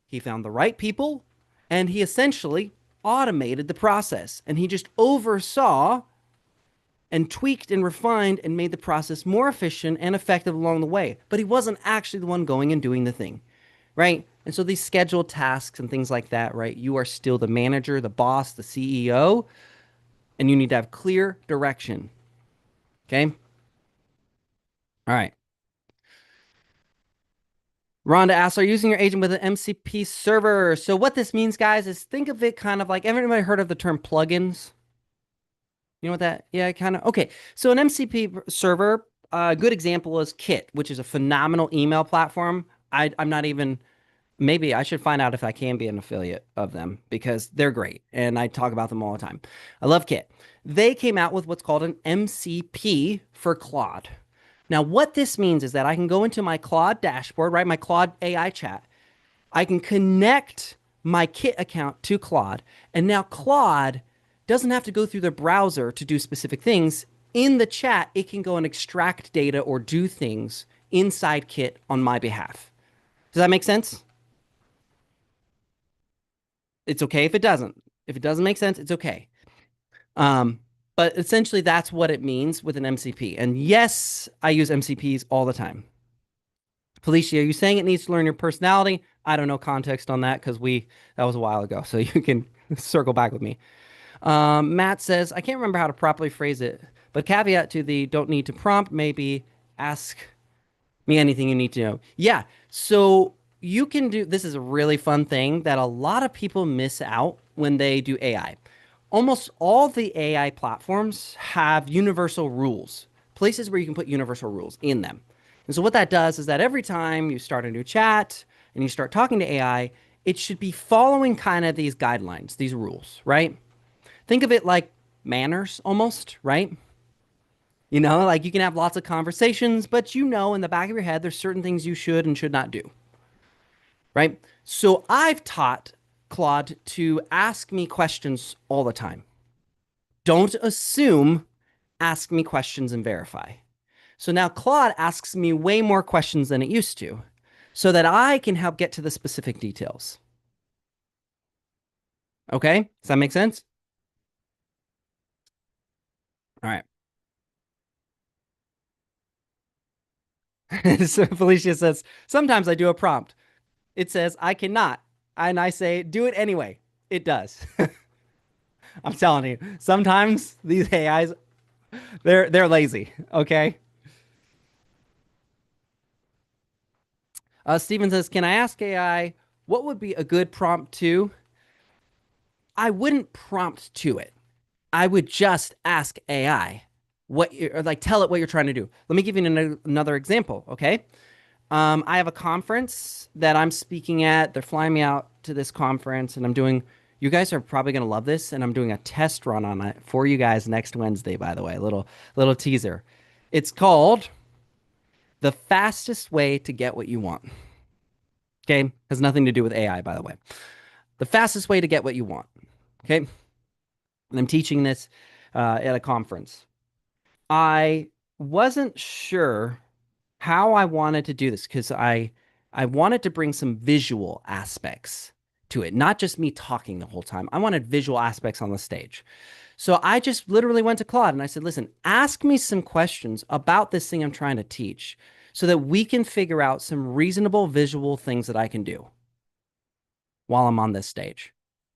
He found the right people and he essentially automated the process. And he just oversaw and tweaked and refined and made the process more efficient and effective along the way. But he wasn't actually the one going and doing the thing, right? And so these scheduled tasks and things like that, right? You are still the manager, the boss, the CEO, and you need to have clear direction. Okay. All right. Rhonda asks, are you using your agent with an MCP server? So what this means, guys, is think of it kind of like, everybody heard of the term plugins? You know what that? Yeah, kind of. Okay. So an MCP server, a good example is Kit, which is a phenomenal email platform. I'm not even, maybe I should find out if I can be an affiliate of them because they're great. And I talk about them all the time. I love Kit. They came out with what's called an MCP for Claude. Now, what this means is that I can go into my Claude dashboard, right? My Claude AI chat. I can connect my Kit account to Claude. And now Claude doesn't have to go through the browser to do specific things. In the chat, it can go and extract data or do things inside Kit on my behalf. Does that make sense? It's okay if it doesn't. If it doesn't make sense, it's okay. Um, but essentially, that's what it means with an MCP. And yes, I use MCPs all the time. Felicia, are you saying it needs to learn your personality? I don't know context on that because that was a while ago, so you can circle back with me. Matt says, I can't remember how to properly phrase it, but caveat to the don't need to prompt, maybe ask me anything you need to know. Yeah, so you can do this is a really fun thing that a lot of people miss out when they do AI. Almost all the AI platforms have universal rules, places where you can put universal rules in them. And so what that does is that every time you start a new chat and you start talking to AI, it should be following kind of these guidelines, these rules, right? Think of it like manners almost, right? You know, like you can have lots of conversations, but you know in the back of your head there's certain things you should and should not do, right? So I've taught Claude to ask me questions all the time. Don't assume, ask me questions and verify. So now Claude asks me way more questions than it used to so that I can help get to the specific details. Okay? Does that make sense? All right. So Felicia says, sometimes I do a prompt. It says, I cannot. And I say, do it anyway. It does. I'm telling you, sometimes these AIs, they're lazy. Okay. Steven says, can I ask AI what would be a good prompt to? I wouldn't prompt to it. I would just ask AI or like tell it what you're trying to do. Let me give you another example. Okay. I have a conference that I'm speaking at. They're flying me out to this conference, and you guys are probably going to love this, and I'm doing a test run on it for you guys next Wednesday, by the way. Little teaser. It's called The Fastest Way to Get What You Want. Okay? Has nothing to do with AI, by the way. The fastest way to get what you want. Okay? And I'm teaching this at a conference. I wasn't sure how I wanted to do this because I wanted to bring some visual aspects to it, not just me talking the whole time. I wanted visual aspects on the stage. So I just literally went to Claude and I said, listen, ask me some questions about this thing I'm trying to teach so that we can figure out some reasonable visual things that I can do while I'm on this stage.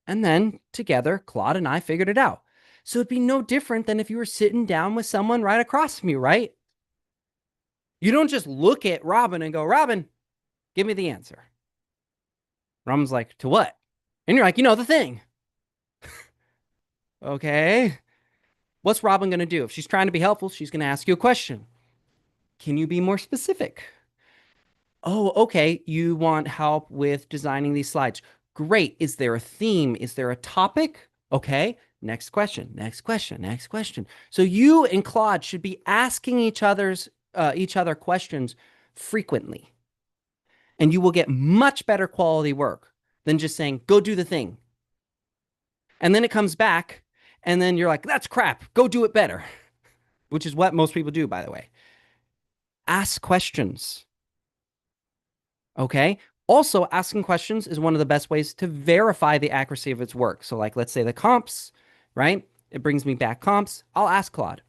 And then together, Claude and I figured it out. So it'd be no different than if you were sitting down with someone right across from you, right? You don't just look at Robin and go, Robin, give me the answer. Robin's like, to what? And you're like, the thing. Okay. What's Robin going to do? If she's trying to be helpful, she's going to ask you a question. Can you be more specific? Oh, okay. You want help with designing these slides. Great. Is there a theme? Is there a topic? Okay. Next question, next question, next question. So you and Claude should be asking each other questions frequently, and you will get much better quality work than just saying, go do the thing. And then it comes back, and then you're like, that's crap. Go do it better, which is what most people do, by the way. Ask questions. Okay. Also, asking questions is one of the best ways to verify the accuracy of its work. So, like, let's say the comps, right? It brings me back comps. I'll ask Claude,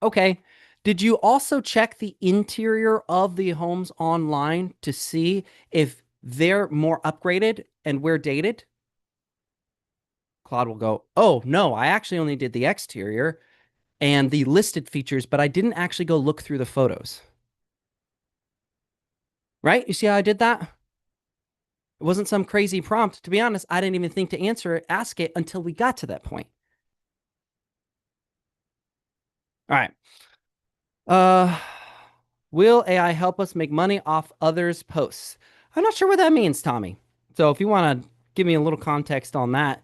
okay, did you also check the interior of the homes online to see if they're more upgraded and we're dated? Claude will go, oh, no, I actually only did the exterior and the listed features, but I didn't actually go look through the photos. Right? You see how I did that? It wasn't some crazy prompt. To be honest, I didn't even think to ask it until we got to that point. All right. Uh, will AI help us make money off others' posts? I'm not sure what that means, Tommy. So if you want to give me a little context on that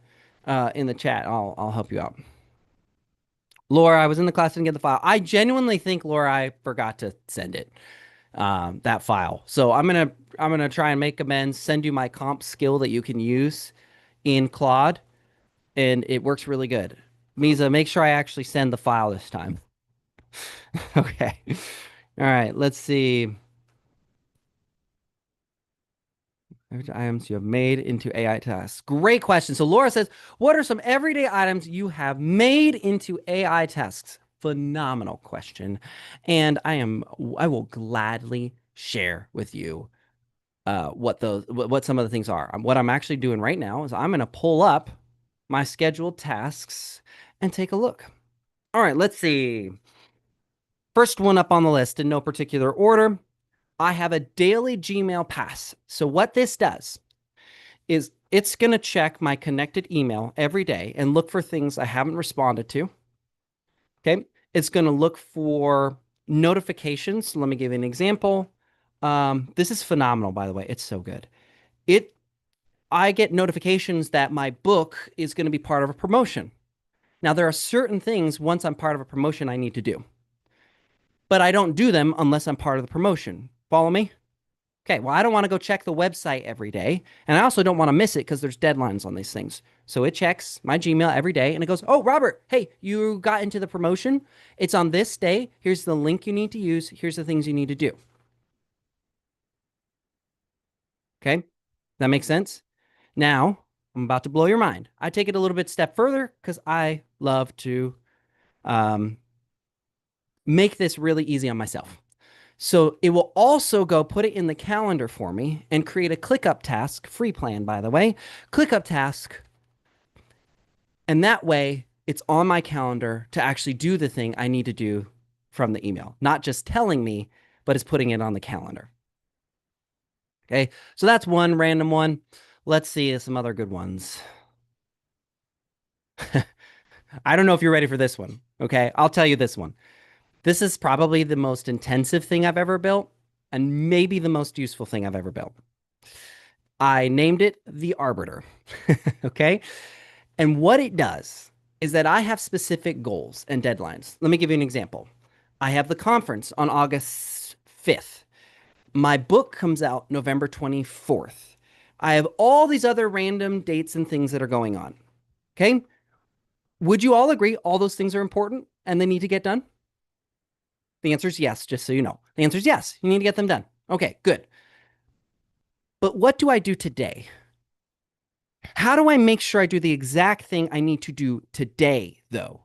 in the chat, I'll help you out. Laura, I was in the class and get the file. I genuinely think, Laura, I forgot to send it. that file. So I'm gonna try and make amends, send you my comp skill that you can use in Claude, and it works really good. Misa, make sure I actually send the file this time. Okay. All right, let's see. Items you have made into AI tasks. Great question. So Laura says, what are some everyday items you have made into AI tasks? Phenomenal question. And I will gladly share with you what some of the things are. What I'm actually doing right now is I'm going to pull up my scheduled tasks and take a look. All right, let's see. First one up on the list in no particular order. I have a daily Gmail pass. So what this does is it's going to check my connected email every day and look for things I haven't responded to. Okay. It's going to look for notifications. Let me give you an example. This is phenomenal, by the way. It's so good. It I get notifications that my book is going to be part of a promotion. Now, there are certain things once I'm part of a promotion I need to do, but I don't do them unless I'm part of the promotion. Follow me? Okay, well, I don't want to go check the website every day. And I also don't want to miss it because there's deadlines on these things. So it checks my Gmail every day and it goes, oh, Robert, hey, you got into the promotion. It's on this day. Here's the link you need to use. Here's the things you need to do. Okay, that makes sense? Now, I'm about to blow your mind. I take it a little bit step further because I love to um, make this really easy on myself. So it will also go put it in the calendar for me and create a ClickUp task, free plan, by the way, ClickUp task. And that way it's on my calendar to actually do the thing I need to do from the email, not just telling me, but it's putting it on the calendar. Okay. So that's one random one. Let's see some other good ones. I don't know if you're ready for this one. Okay. I'll tell you this one. This is probably the most intensive thing I've ever built and maybe the most useful thing I've ever built. I named it the Arbiter. Okay. And what it does is that I have specific goals and deadlines. Let me give you an example. I have the conference on August 5th. My book comes out November 24th. I have all these other random dates and things that are going on. Okay. Would you all agree all those things are important and they need to get done? The answer is yes, just so you know. The answer is yes, you need to get them done. Okay, good. But what do I do today? How do I make sure I do the exact thing I need to do today, though?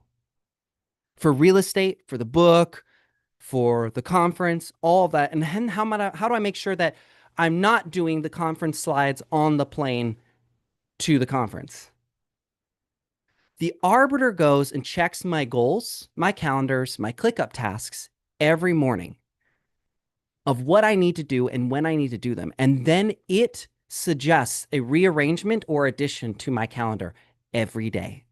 For real estate, for the book, for the conference, all of that. And then how do I make sure that I'm not doing the conference slides on the plane to the conference? The Arbiter goes and checks my goals, my calendars, my ClickUp tasks every morning of what I need to do and when I need to do them. And then it suggests a rearrangement or addition to my calendar every day.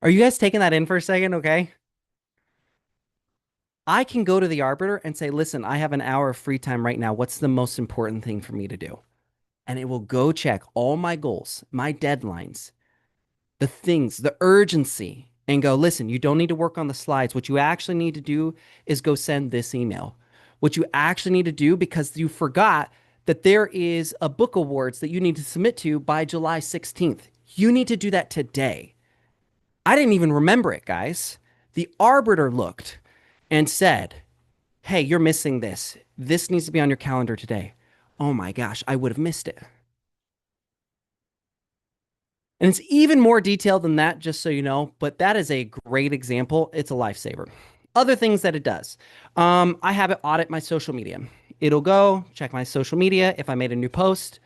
Are you guys taking that in for a second? Okay. I can go to the Arbiter and say, listen, I have an hour of free time right now. What's the most important thing for me to do? And it will go check all my goals, my deadlines, the things, the urgency, and go, listen, you don't need to work on the slides. What you actually need to do is go send this email. What you actually need to do, because you forgot that there is a book awards that you need to submit to by July 16th. You need to do that today. I didn't even remember it, guys. The Arbiter looked and said, hey, you're missing this. This needs to be on your calendar today. Oh my gosh, I would have missed it. And it's even more detailed than that, just so you know, but that is a great example. It's a lifesaver. Other things that it does. I have it audit my social media. It'll go check my social media. If I made a new post,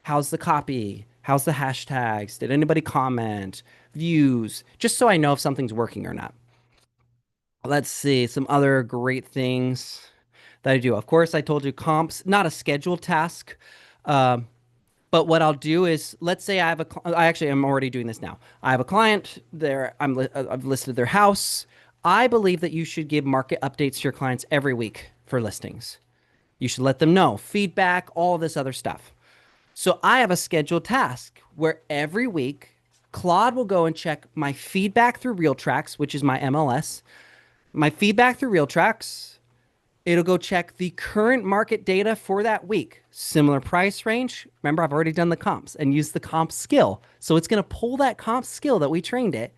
how's the copy? How's the hashtags? Did anybody comment? Views? Just so I know if something's working or not. Let's see some other great things that I do. Of course, I told you comps, not a scheduled task. Um, But what I'll do is, let's say I actually am already doing this now. I have a client there. I've listed their house. I believe that you should give market updates to your clients every week for listings. You should let them know feedback, all this other stuff. So I have a scheduled task where every week Claude will go and check my feedback through RealTracks, which is my MLS, my feedback through RealTracks. It'll go check the current market data for that week. Similar price range. Remember, I've already done the comps and used the comp skill. So it's going to pull that comp skill that we trained it,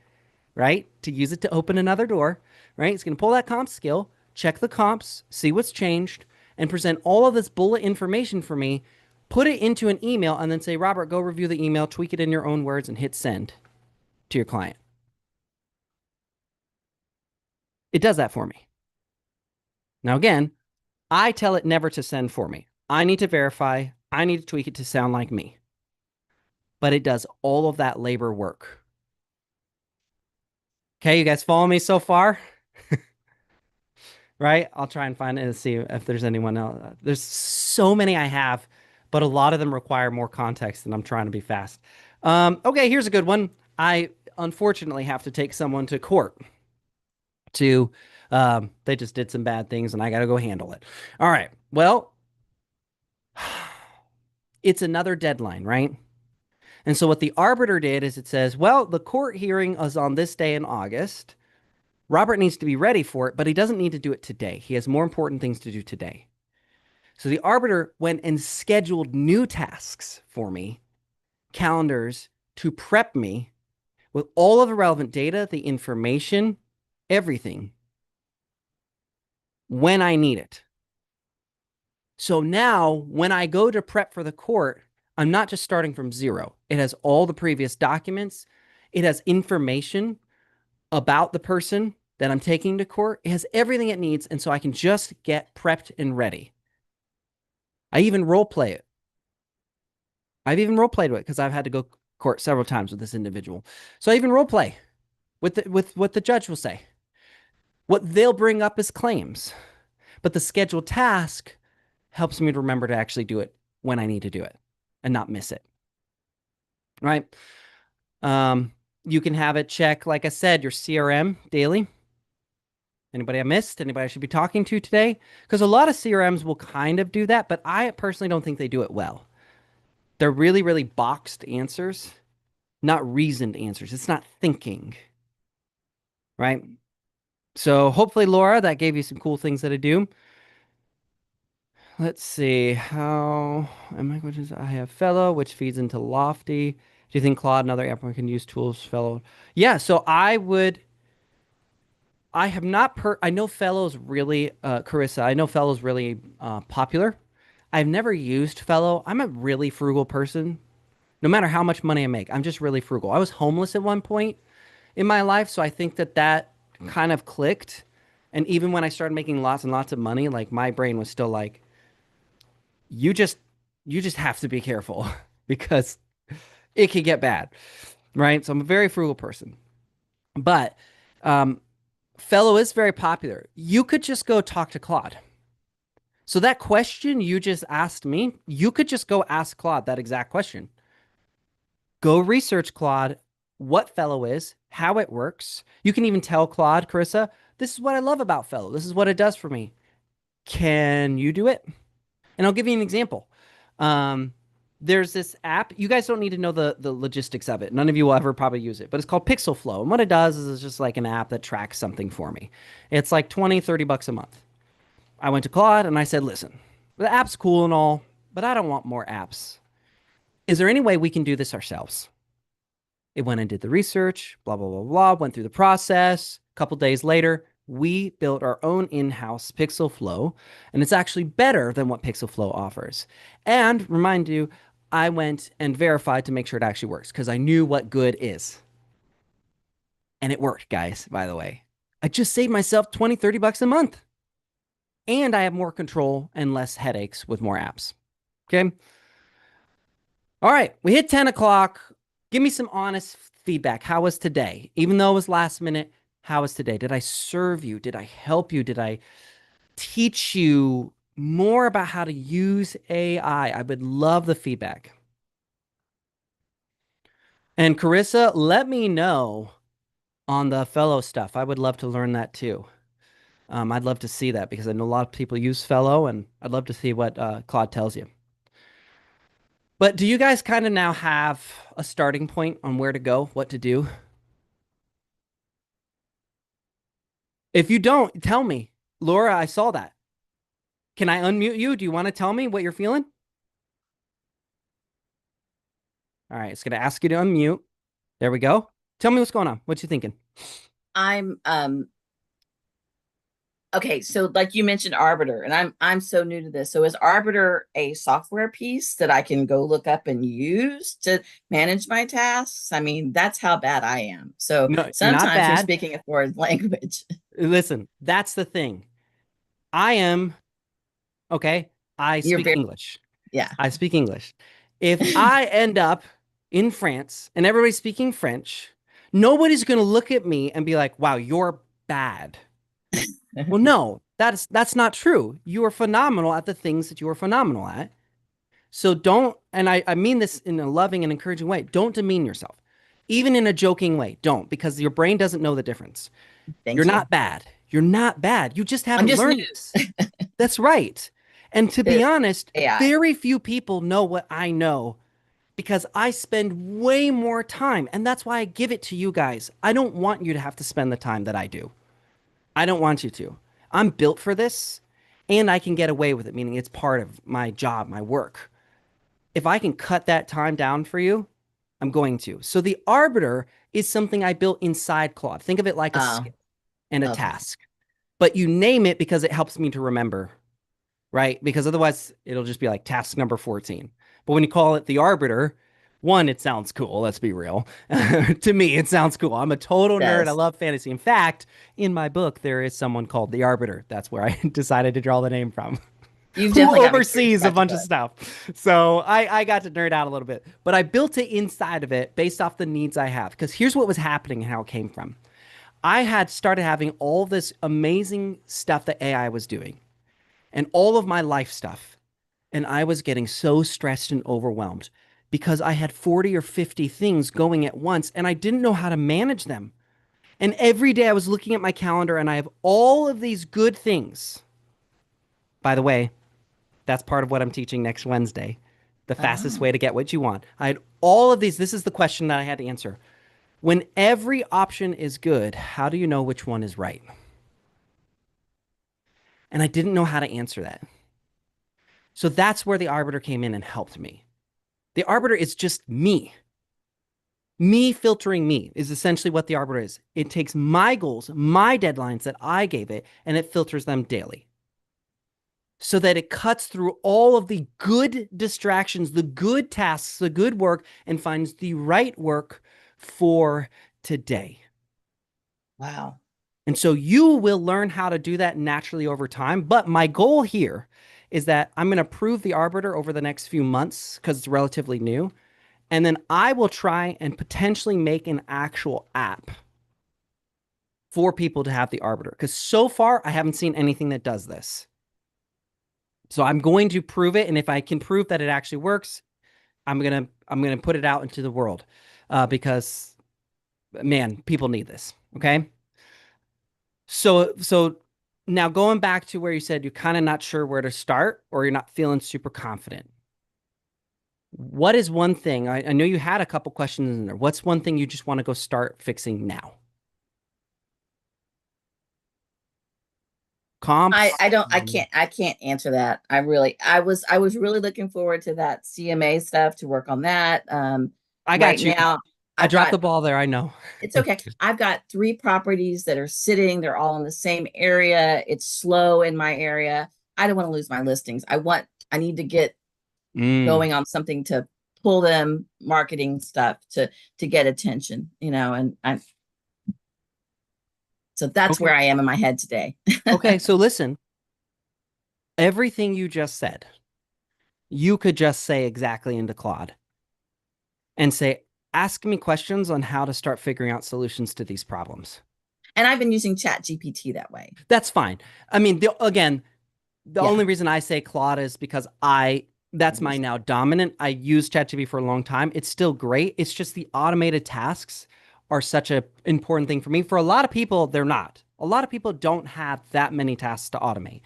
right? To use it to open another door, right? It's going to pull that comp skill, check the comps, see what's changed, and present all of this bullet information for me, put it into an email, and then say, Robert, go review the email, tweak it in your own words, and hit send to your client. It does that for me. Now, again, I tell it never to send for me. I need to verify. I need to tweak it to sound like me. But it does all of that labor work. Okay, you guys follow me so far? Right? I'll try and find it and see if there's anyone else. There's so many I have, but a lot of them require more context, and I'm trying to be fast. Okay, here's a good one. I unfortunately have to take someone to court to, they just did some bad things, and I got to go handle it. All right. Well, it's another deadline, right? And so what the arbiter did is it says, well, the court hearing is on this day in August. Robert needs to be ready for it, but he doesn't need to do it today. He has more important things to do today. So the arbiter went and scheduled new tasks for me, calendars to prep me with all of the relevant data, the information, everything when I need it. So now when I go to prep for the court, I'm not just starting from zero. It has all the previous documents. It has information about the person that I'm taking to court. It has everything it needs. And so I can just get prepped and ready. I even role play it. I've even role played with it because I've had to go court several times with this individual. So I even role play with what the judge will say. What they'll bring up as claims. But the scheduled task helps me to remember to actually do it when I need to do it and not miss it. Right? You can have it check, like I said, your CRM daily. Anybody I missed? Anybody I should be talking to today? Because a lot of CRMs will kind of do that, but I personally don't think they do it well. They're really, really boxed answers, not reasoned answers. It's not thinking, right? So hopefully, Laura, that gave you some cool things that I do. Let's see. How am I going to? I have Fellow, which feeds into Lofty. Do you think Claude and other applicants can use tools Fellow? Yeah, so I would. I have not I know Fellow's really Carissa. I know Fellow's really popular. I've never used Fellow. I'm a really frugal person. No matter how much money I make, I'm just really frugal. I was homeless at one point in my life, so I think that that kind of clicked. And even when I started making lots and lots of money, like my brain was still like, you just you just have to be careful because it can get bad, right? So I'm a very frugal person. But um, Fellow is very popular. You could just go talk to Claude. So that question you just asked me, you could just go ask Claude that exact question. Go research Claude, what Fellow is, how it works. You can even tell Claude, Carissa, this is what I love about Fellow. This is what it does for me. Can you do it? And I'll give you an example. Um, there's this app. You guys don't need to know the logistics of it. None of you will ever probably use it, but it's called Pixel Flow. And what it does is it's just like an app that tracks something for me. It's like 20, 30 bucks a month. I went to Claude and I said, listen, the app's cool and all, but I don't want more apps. Is there any way we can do this ourselves? It went and did the research, blah, blah, blah, blah, went through the process. A couple days later, we built our own in-house Pixel Flow, and it's actually better than what Pixel Flow offers. And remind you, I went and verified to make sure it actually works because I knew what good is. And it worked, guys, by the way. I just saved myself 20, 30 bucks a month. And I have more control and less headaches with more apps. Okay. All right. We hit 10 o'clock. Give me some honest feedback. How was today? Even though it was last minute, how was today? Did I serve you? Did I help you? Did I teach you more about how to use AI? I would love the feedback. And Carissa, let me know on the Fellow stuff. I would love to learn that too. I'd love to see that because I know a lot of people use Fellow, and I'd love to see what Claude tells you. But do you guys kind of now have a starting point on where to go, what to do? If you don't, tell me. Laura, I saw that. Can I unmute you? Do you want to tell me what you're feeling? All right, it's gonna ask you to unmute. There we go. Tell me what's going on. What you thinking? I'm okay, so like you mentioned Arbiter, and I'm so new to this. So is Arbiter a software piece that I can go look up and use to manage my tasks? I mean, that's how bad I am. So No, you're not sometimes you're bad. speaking a foreign language. Listen, that's the thing. I am okay. I You're speak very, English. yeah. I speak English. If I end up in France and everybody's speaking French, nobody's gonna look at me and be like, "Wow, you're bad." Well, no, that's not true. You are phenomenal at the things that you are phenomenal at. So don't, and I mean this in a loving and encouraging way, don't demean yourself. Even in a joking way, don't, because your brain doesn't know the difference. You're Thank you. not bad. You're not bad. You just I'm haven't just new learned this. That's right. And to be to honest, AI. very few people know what I know because I spend way more time. And that's why I give it to you guys. I don't want you to have to spend the time that I do. I don't want you to. I'm built for this and I can get away with it, meaning it's part of my job, my work. If I can cut that time down for you, I'm going to. So the arbiter is something I built inside Claude. Think of it like a Oh, skill and a okay. task, but you name it because it helps me to remember, right? Because otherwise it'll just be like task number 14. But when you call it the arbiter, one, it sounds cool. Let's be real. To me, it sounds cool. I'm a total nerd. I Does. love fantasy. In fact, in my book, there is someone called the arbiter. That's where I decided to draw the name from. You've Who definitely got me curious oversees a about your bunch of book. stuff. So I got to nerd out a little bit, but I built it inside of it based off the needs I have. Because here's what was happening and how it came from. I had started having all this amazing stuff that AI was doing and all of my life stuff. And I was getting so stressed and overwhelmed because I had 40 or 50 things going at once and I didn't know how to manage them. And every day I was looking at my calendar and I have all of these good things. By the way, that's part of what I'm teaching next Wednesday. The fastest Oh, way to get what you want. I had all of these. This is the question that I had to answer. When every option is good, how do you know which one is right? And I didn't know how to answer that. So that's where the arbiter came in and helped me. The arbiter is just me. Me filtering me is essentially what the arbiter is. It takes my goals, my deadlines that I gave it, and it filters them daily so that it cuts through all of the good distractions, the good tasks, the good work, and finds the right work for today. wow. And so you will learn how to do that naturally over time. But my goal here is that I'm going to prove the arbiter over the next few months because it's relatively new. And then I will try and potentially make an actual app for people to have the arbiter. Because so far, I haven't seen anything that does this. So I'm going to prove it. And if I can prove that it actually works, I'm gonna put it out into the world because man, people need this. Okay. So now going back to where you said you're kind of not sure where to start or you're not feeling super confident. What is one thing? I know you had a couple questions in there. What's one thing you just want to go start fixing now? Comps? I don't I can't answer that. I was really looking forward to that CMA stuff to work on that. I Right got you. now I I've dropped got the ball there. I know. it's okay. I've got three properties that are sitting, they're all in the same area. It's slow in my area. I don't want to lose my listings. I need to get Mm, going on something to pull them marketing stuff to get attention, and I so that's okay. where I am in my head today. Okay. So listen, everything you just said, you could just say exactly into Claude and say, ask me questions on how to start figuring out solutions to these problems. And I've been using Chat GPT that way. That's fine. I mean, again, the Yeah. only reason I say Claude is because that's my now dominant. I used ChatGPT for a long time. It's still great. It's just the automated tasks are such an important thing for me. For a lot of people, they're not. A lot of people don't have that many tasks to automate,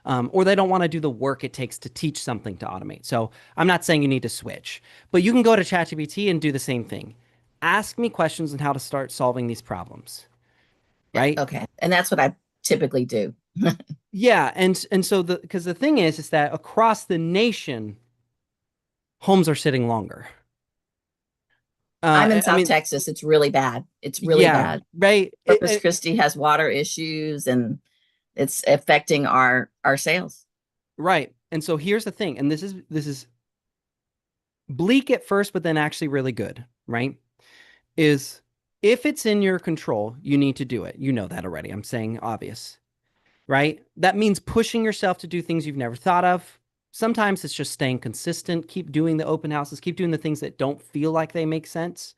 or they don't want to do the work it takes to teach something to automate. So I'm not saying you need to switch, but you can go to ChatGPT and do the same thing. Ask me questions on how to start solving these problems, Yeah. right? Okay. And that's what I typically do. Yeah, and so because the thing is that across the nation, homes are sitting longer. I'm in I South mean, Texas. It's really bad. It's really yeah, bad. right. Corpus Christi has water issues and it's affecting our sales. Right. And so here's the thing, and this is bleak at first, but then actually really good, right? Is if it's in your control, you need to do it. You know that already. I'm saying obvious, right? That means pushing yourself to do things you've never thought of. Sometimes it's just staying consistent, keep doing the open houses, keep doing the things that don't feel like they make sense.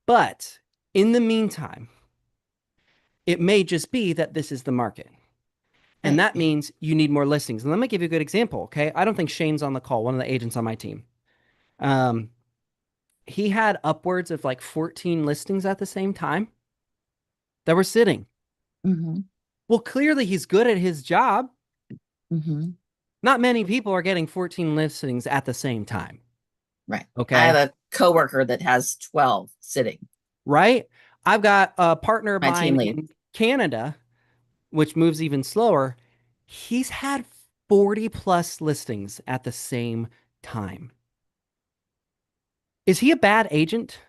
But in the meantime, it may just be that this is the market. And that means you need more listings. And let me give you a good example, okay? I don't think Shane's on the call, one of the agents on my team. Um, he had upwards of like 14 listings at the same time that were sitting. Hmm. Well, clearly he's good at his job. Hmm. Not many people are getting 14 listings at the same time. Right. I have Okay. a coworker that has 12 sitting, Right. I've got a partner of my team mine lead. in Canada, which moves even slower. He's had 40 plus listings at the same time. Is he a bad agent?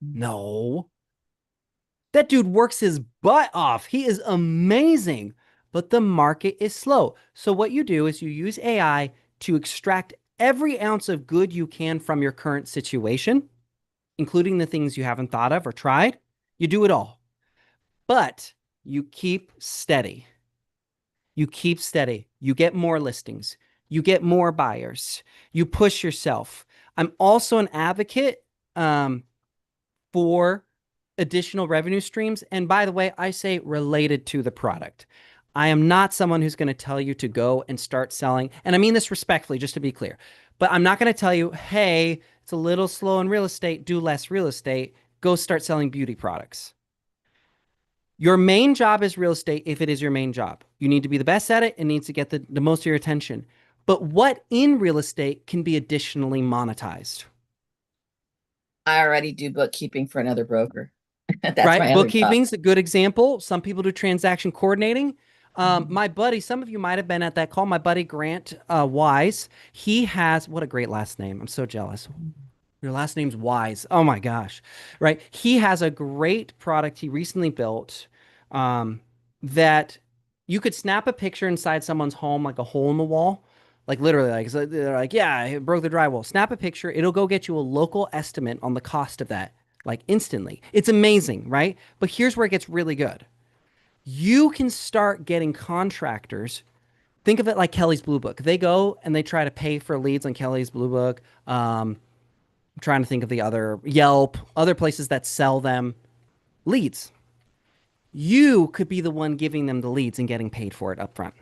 No. That dude works his butt off. He is amazing, but the market is slow. So, what you do is you use AI to extract every ounce of good you can from your current situation, including the things you haven't thought of or tried. You do it all, but you keep steady. You keep steady. You get more listings. You get more buyers. You push yourself. I'm also an advocate um, for additional revenue streams. And by the way, I say related to the product. I am not someone who's going to tell you to go and start selling. And I mean this respectfully, just to be clear. But I'm not going to tell you, hey, it's a little slow in real estate, do less real estate, go start selling beauty products. Your main job is real estate if it is your main job. You need to be the best at it. It needs to get the most of your attention. But what in real estate can be additionally monetized? I already do bookkeeping for another broker. That's Right? my other job. Bookkeeping's a good example. Some people do transaction coordinating. Mhm. My buddy, some of you might have been at that call. My buddy Grant Wise, he has what a great last name. I'm so jealous. Your last name's Wise. Oh my gosh. Right? He has a great product he recently built um, that you could snap a picture inside someone's home, like a hole in the wall. Like literally, like so they're like, yeah, it broke the drywall. Snap a picture. It'll go get you a local estimate on the cost of that, like instantly. It's amazing, right? But here's where it gets really good. You can start getting contractors. Think of it like Kelly's Blue Book. They go and they try to pay for leads on Kelly's Blue Book. I'm trying to think of the other Yelp, other places that sell them leads. You could be the one giving them the leads and getting paid for it up front.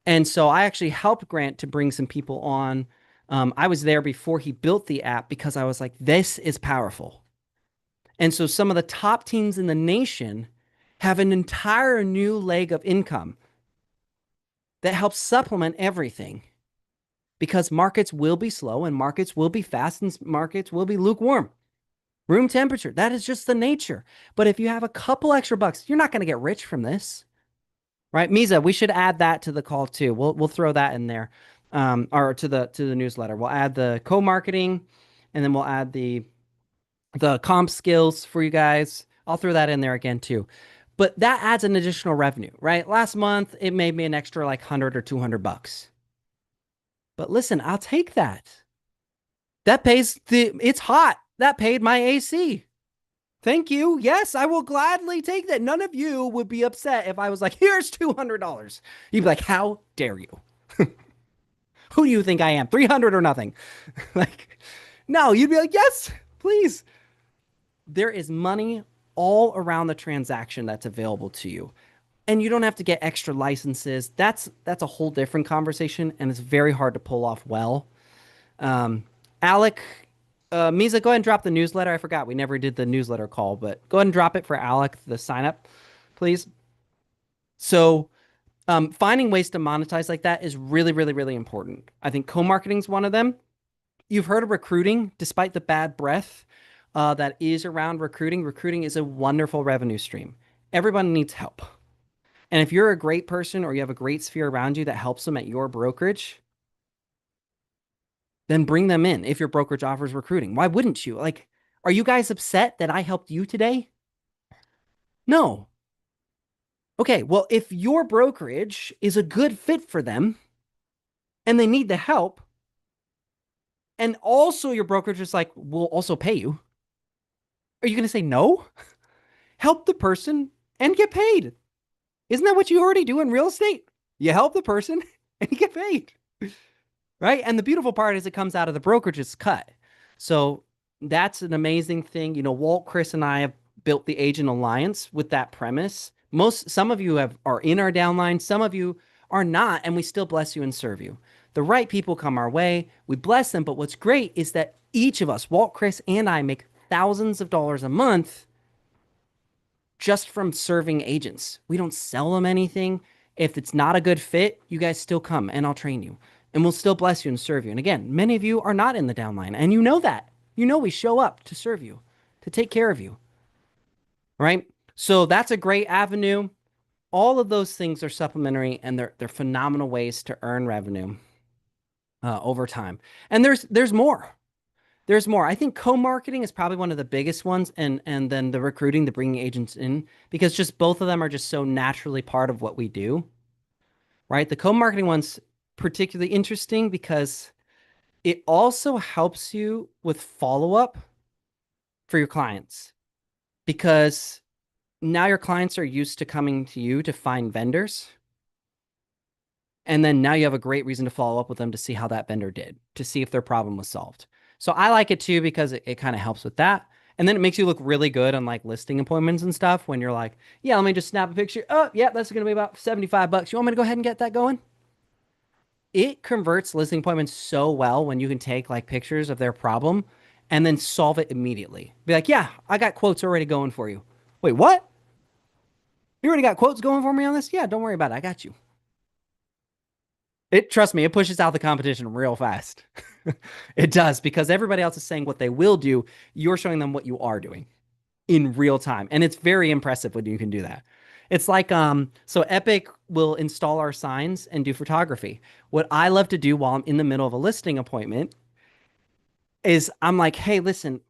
And so I actually helped Grant to bring some people on. I was there before he built the app because I was like, this is powerful. And so some of the top teams in the nation have an entire new leg of income that helps supplement everything because markets will be slow and markets will be fast and markets will be lukewarm. Room temperature. That is just the nature. But if you have a couple extra bucks, you're not going to get rich from this, right? Misa, we should add that to the call too. We'll throw that in there, or to the newsletter. We'll add the co-marketing, and then we'll add the comp skills for you guys. I'll throw that in there again too. But that adds an additional revenue, right? Last month it made me an extra like 100 or 200 bucks. But listen, I'll take that. That pays it's hot. That paid my AC. Thank you. Yes, I will gladly take that. None of you would be upset if I was like, here's $200. You'd be like, how dare you? Who do you think I am? 300 or nothing. Like, no, you'd be like, yes, please. There is money all around the transaction that's available to you. And you don't have to get extra licenses. That's a whole different conversation, and it's very hard to pull off well. Um, Alec, Misa, go ahead and drop the newsletter. I forgot we never did the newsletter call, but go ahead and drop it for Alec, the sign up, please. So, finding ways to monetize like that is really, really, really important. I think co-marketing is one of them. You've heard of recruiting, despite the bad breath that is around recruiting. Recruiting is a wonderful revenue stream. Everyone needs help. And if you're a great person or you have a great sphere around you that helps them at your brokerage, then bring them in if your brokerage offers recruiting. Why wouldn't you? Like, are you guys upset that I helped you today? No. Okay, well, if your brokerage is a good fit for them and they need the help, and also your brokerage is like, we'll also pay you, are you going to say no? Help the person and get paid. Isn't that what you already do in real estate? You help the person and you get paid, right? And the beautiful part is it comes out of the brokerage's cut. So that's an amazing thing. You know, Walt, Chris, and I have built the Agent Alliance with that premise. Some of you are in our downline, some of you are not, and we still bless you and serve you. The right people come our way, we bless them. But what's great is that each of us, Walt, Chris, and I, make thousands of dollars a month just from serving agents. We don't sell them anything. If it's not a good fit, you guys still come and I'll train you and we'll still bless you and serve you. And again, many of you are not in the downline and you know that. You know, we show up to serve you, to take care of you, right? So that's a great avenue. All of those things are supplementary and they're phenomenal ways to earn revenue over time. And there's more. There's more. I think co-marketing is probably one of the biggest ones, and then the recruiting, the bringing agents in, because just both of them are just so naturally part of what we do, right? The co-marketing one's particularly interesting because it also helps you with follow-up for your clients because now your clients are used to coming to you to find vendors. And then now you have a great reason to follow up with them to see how that vendor did, to see if their problem was solved. So I like it too because it kind of helps with that. And then it makes you look really good on like listing appointments and stuff when you're like, yeah, let me just snap a picture. Oh, yeah, that's going to be about 75 bucks. You want me to go ahead and get that going? It converts listing appointments so well when you can take like pictures of their problem and then solve it immediately. Be like, yeah, I got quotes already going for you. Wait, what? You already got quotes going for me on this? Yeah, don't worry about it. I got you. Trust me, it pushes out the competition real fast. It does because everybody else is saying what they will do. You're showing them what you are doing in real time. And it's very impressive when you can do that. It's like, so Epic will install our signs and do photography. What I love to do while I'm in the middle of a listing appointment is I'm like, hey, listen,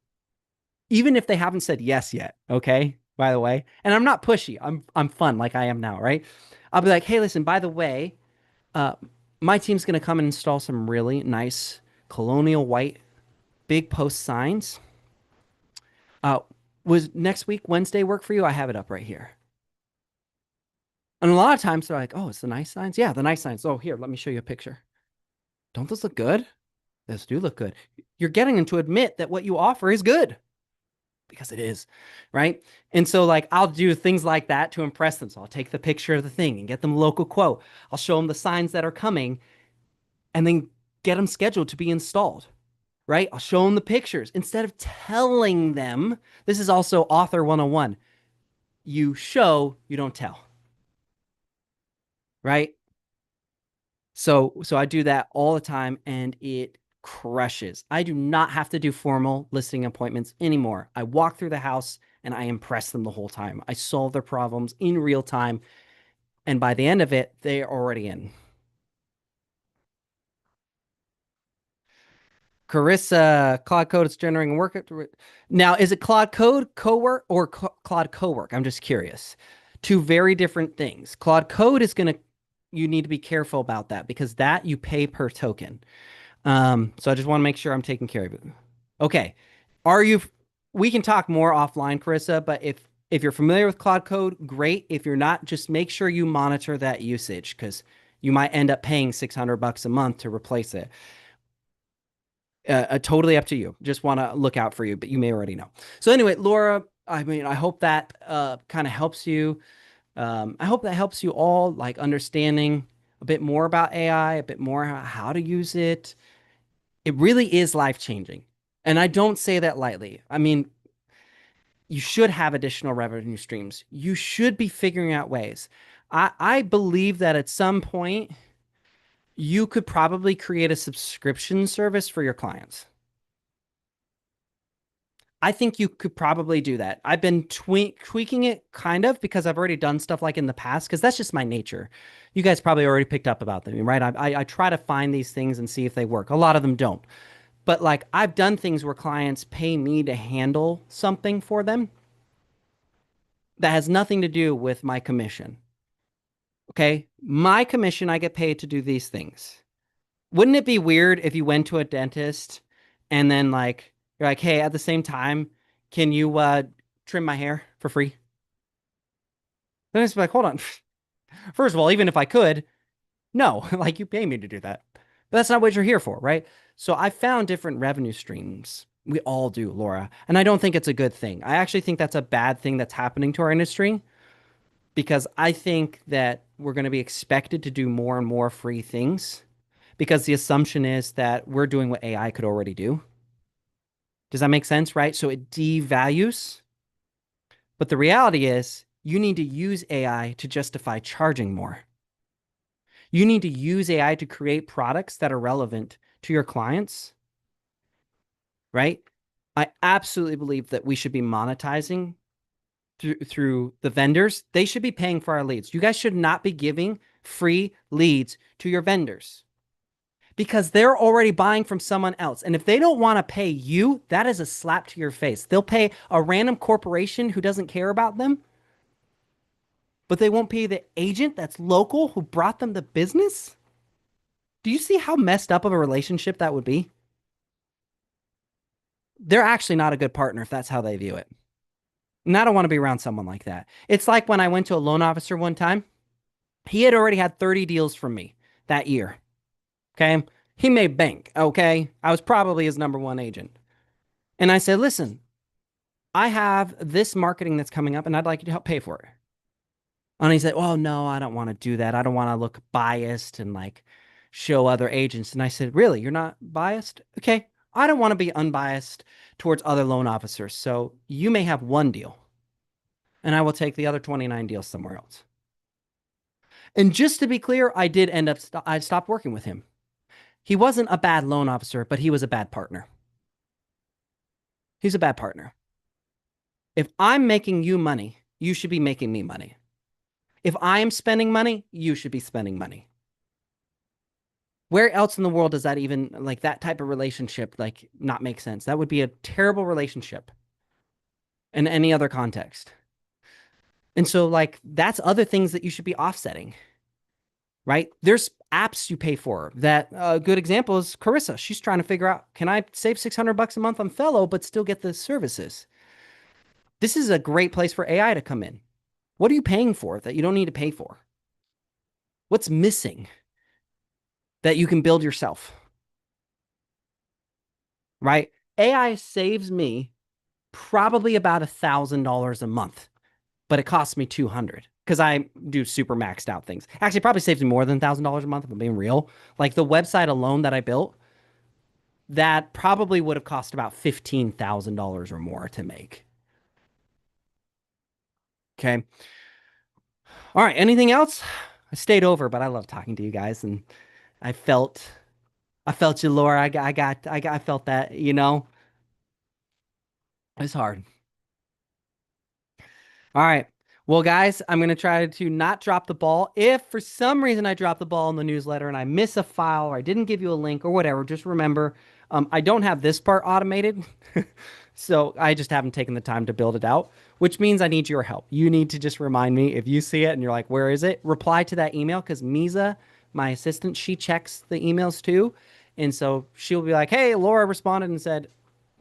even if they haven't said yes yet, okay, by the way, and I'm not pushy, I'm fun like I am now, right? I'll be like, hey, listen, by the way, uh, my team's going to come and install some really nice colonial white big post signs. Uh, was next week Wednesday work for you? I have it up right here. And a lot of times they're like, "Oh, it's the nice signs." Yeah, the nice signs. Oh, here, let me show you a picture. Don't those look good? Those do look good. You're getting them to admit that what you offer is good because it is, right? And so like I'll do things like that to impress them. So I'll take the picture of the thing and get them a local quote. I'll show them the signs that are coming and then get them scheduled to be installed, right? I'll show them the pictures instead of telling them. This is also author 101. You show, you don't tell, right? So I do that all the time and it crushes. I do not have to do formal listing appointments anymore. I walk through the house and I impress them the whole time. I solve their problems in real time. And by the end of it, they're already in. Carissa, Claude Code is generating work. Now, is it Claude Code Cowork or Claude Cowork? I'm just curious. Two very different things. Claude Code is going to, you need to be careful about that because that you pay per token. So I just want to make sure I'm taking care of it. Okay. Are you, we can talk more offline, Carissa, but if you're familiar with Claude Code, great. If you're not, just make sure you monitor that usage because you might end up paying 600 bucks a month to replace it. Totally up to you. Just want to look out for you, but you may already know. So anyway, Laura, I mean, I hope that kind of helps you. I hope that helps you all like understanding a bit more about AI, a bit more how to use it. It really is life changing. And I don't say that lightly. I mean, you should have additional revenue streams. You should be figuring out ways. I believe that at some point, you could probably create a subscription service for your clients. I think you could probably do that. I've been tweaking it kind of because I've already done stuff like in the past because that's just my nature. You guys probably already picked up about them, right? I try to find these things and see if they work. A lot of them don't. But like I've done things where clients pay me to handle something for them that has nothing to do with my commission. Okay? My commission, I get paid to do these things. Wouldn't it be weird if you went to a dentist and then like you're like, "Hey, at the same time, can you trim my hair for free?" Then it's like, "Hold on. First of all, even if I could, no, like you pay me to do that. But that's not what you're here for, right?" So I found different revenue streams. We all do, Laura. And I don't think it's a good thing. I actually think that's a bad thing that's happening to our industry because I think that we're going to be expected to do more and more free things because the assumption is that we're doing what AI could already do. Does that make sense, right? So it devalues. But the reality is you need to use AI to justify charging more. You need to use AI to create products that are relevant to your clients, right? I absolutely believe that we should be monetizing through the vendors. They should be paying for our leads. You guys should not be giving free leads to your vendors because they're already buying from someone else. And if they don't want to pay you, that is a slap to your face. They'll pay a random corporation who doesn't care about them, but they won't pay the agent that's local who brought them the business. Do you see how messed up of a relationship that would be? They're actually not a good partner if that's how they view it. And I don't want to be around someone like that. It's like when I went to a loan officer one time, he had already had 30 deals from me that year. Okay. He made bank. Okay. I was probably his number one agent. And I said, listen, I have this marketing that's coming up and I'd like you to help pay for it. And he said, "Oh, no, I don't want to do that. I don't want to look biased and like show other agents." And I said, "Really? You're not biased? Okay. I don't want to be unbiased towards other loan officers. So you may have one deal and I will take the other 29 deals somewhere else." And just to be clear, I did end up, I stopped working with him. He wasn't a bad loan officer, but he was a bad partner. He's a bad partner. If I'm making you money, you should be making me money. If I am spending money, you should be spending money. Where else in the world does that even like that type of relationship like not make sense? That would be a terrible relationship in any other context. And so like that's other things that you should be offsetting, right? There's apps you pay for that a good example is Carissa. She's trying to figure out, can I save 600 bucks a month on Fellow but still get the services? This is a great place for AI to come in. What are you paying for that you don't need to pay for? What's missing that you can build yourself, right? AI saves me probably about $1,000 a month, but it costs me 200 because I do super maxed out things. Actually, it probably saves me more than $1,000 a month if I'm being real. Like the website alone that I built, that probably would have cost about $15,000 or more to make. Okay. All right. Anything else? I stayed over, but I love talking to you guys, and I felt, I felt you, Laura. I felt that. It's hard. All right. Well, guys, I'm going to try to not drop the ball. If for some reason I drop the ball in the newsletter and I miss a file or I didn't give you a link or whatever, just remember I don't have this part automated. So I just haven't taken the time to build it out, which means I need your help. You need to just remind me if you see it and you're like, where is it? Reply to that email because Misa, my assistant, she checks the emails too. And so she'll be like, hey, Laura responded and said,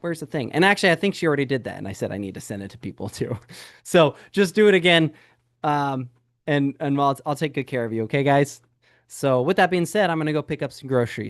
where's the thing? And actually, I think she already did that. And I said I need to send it to people too. So just do it again. Um, and I'll take good care of you. Okay, guys? So with that being said, I'm gonna go pick up some groceries.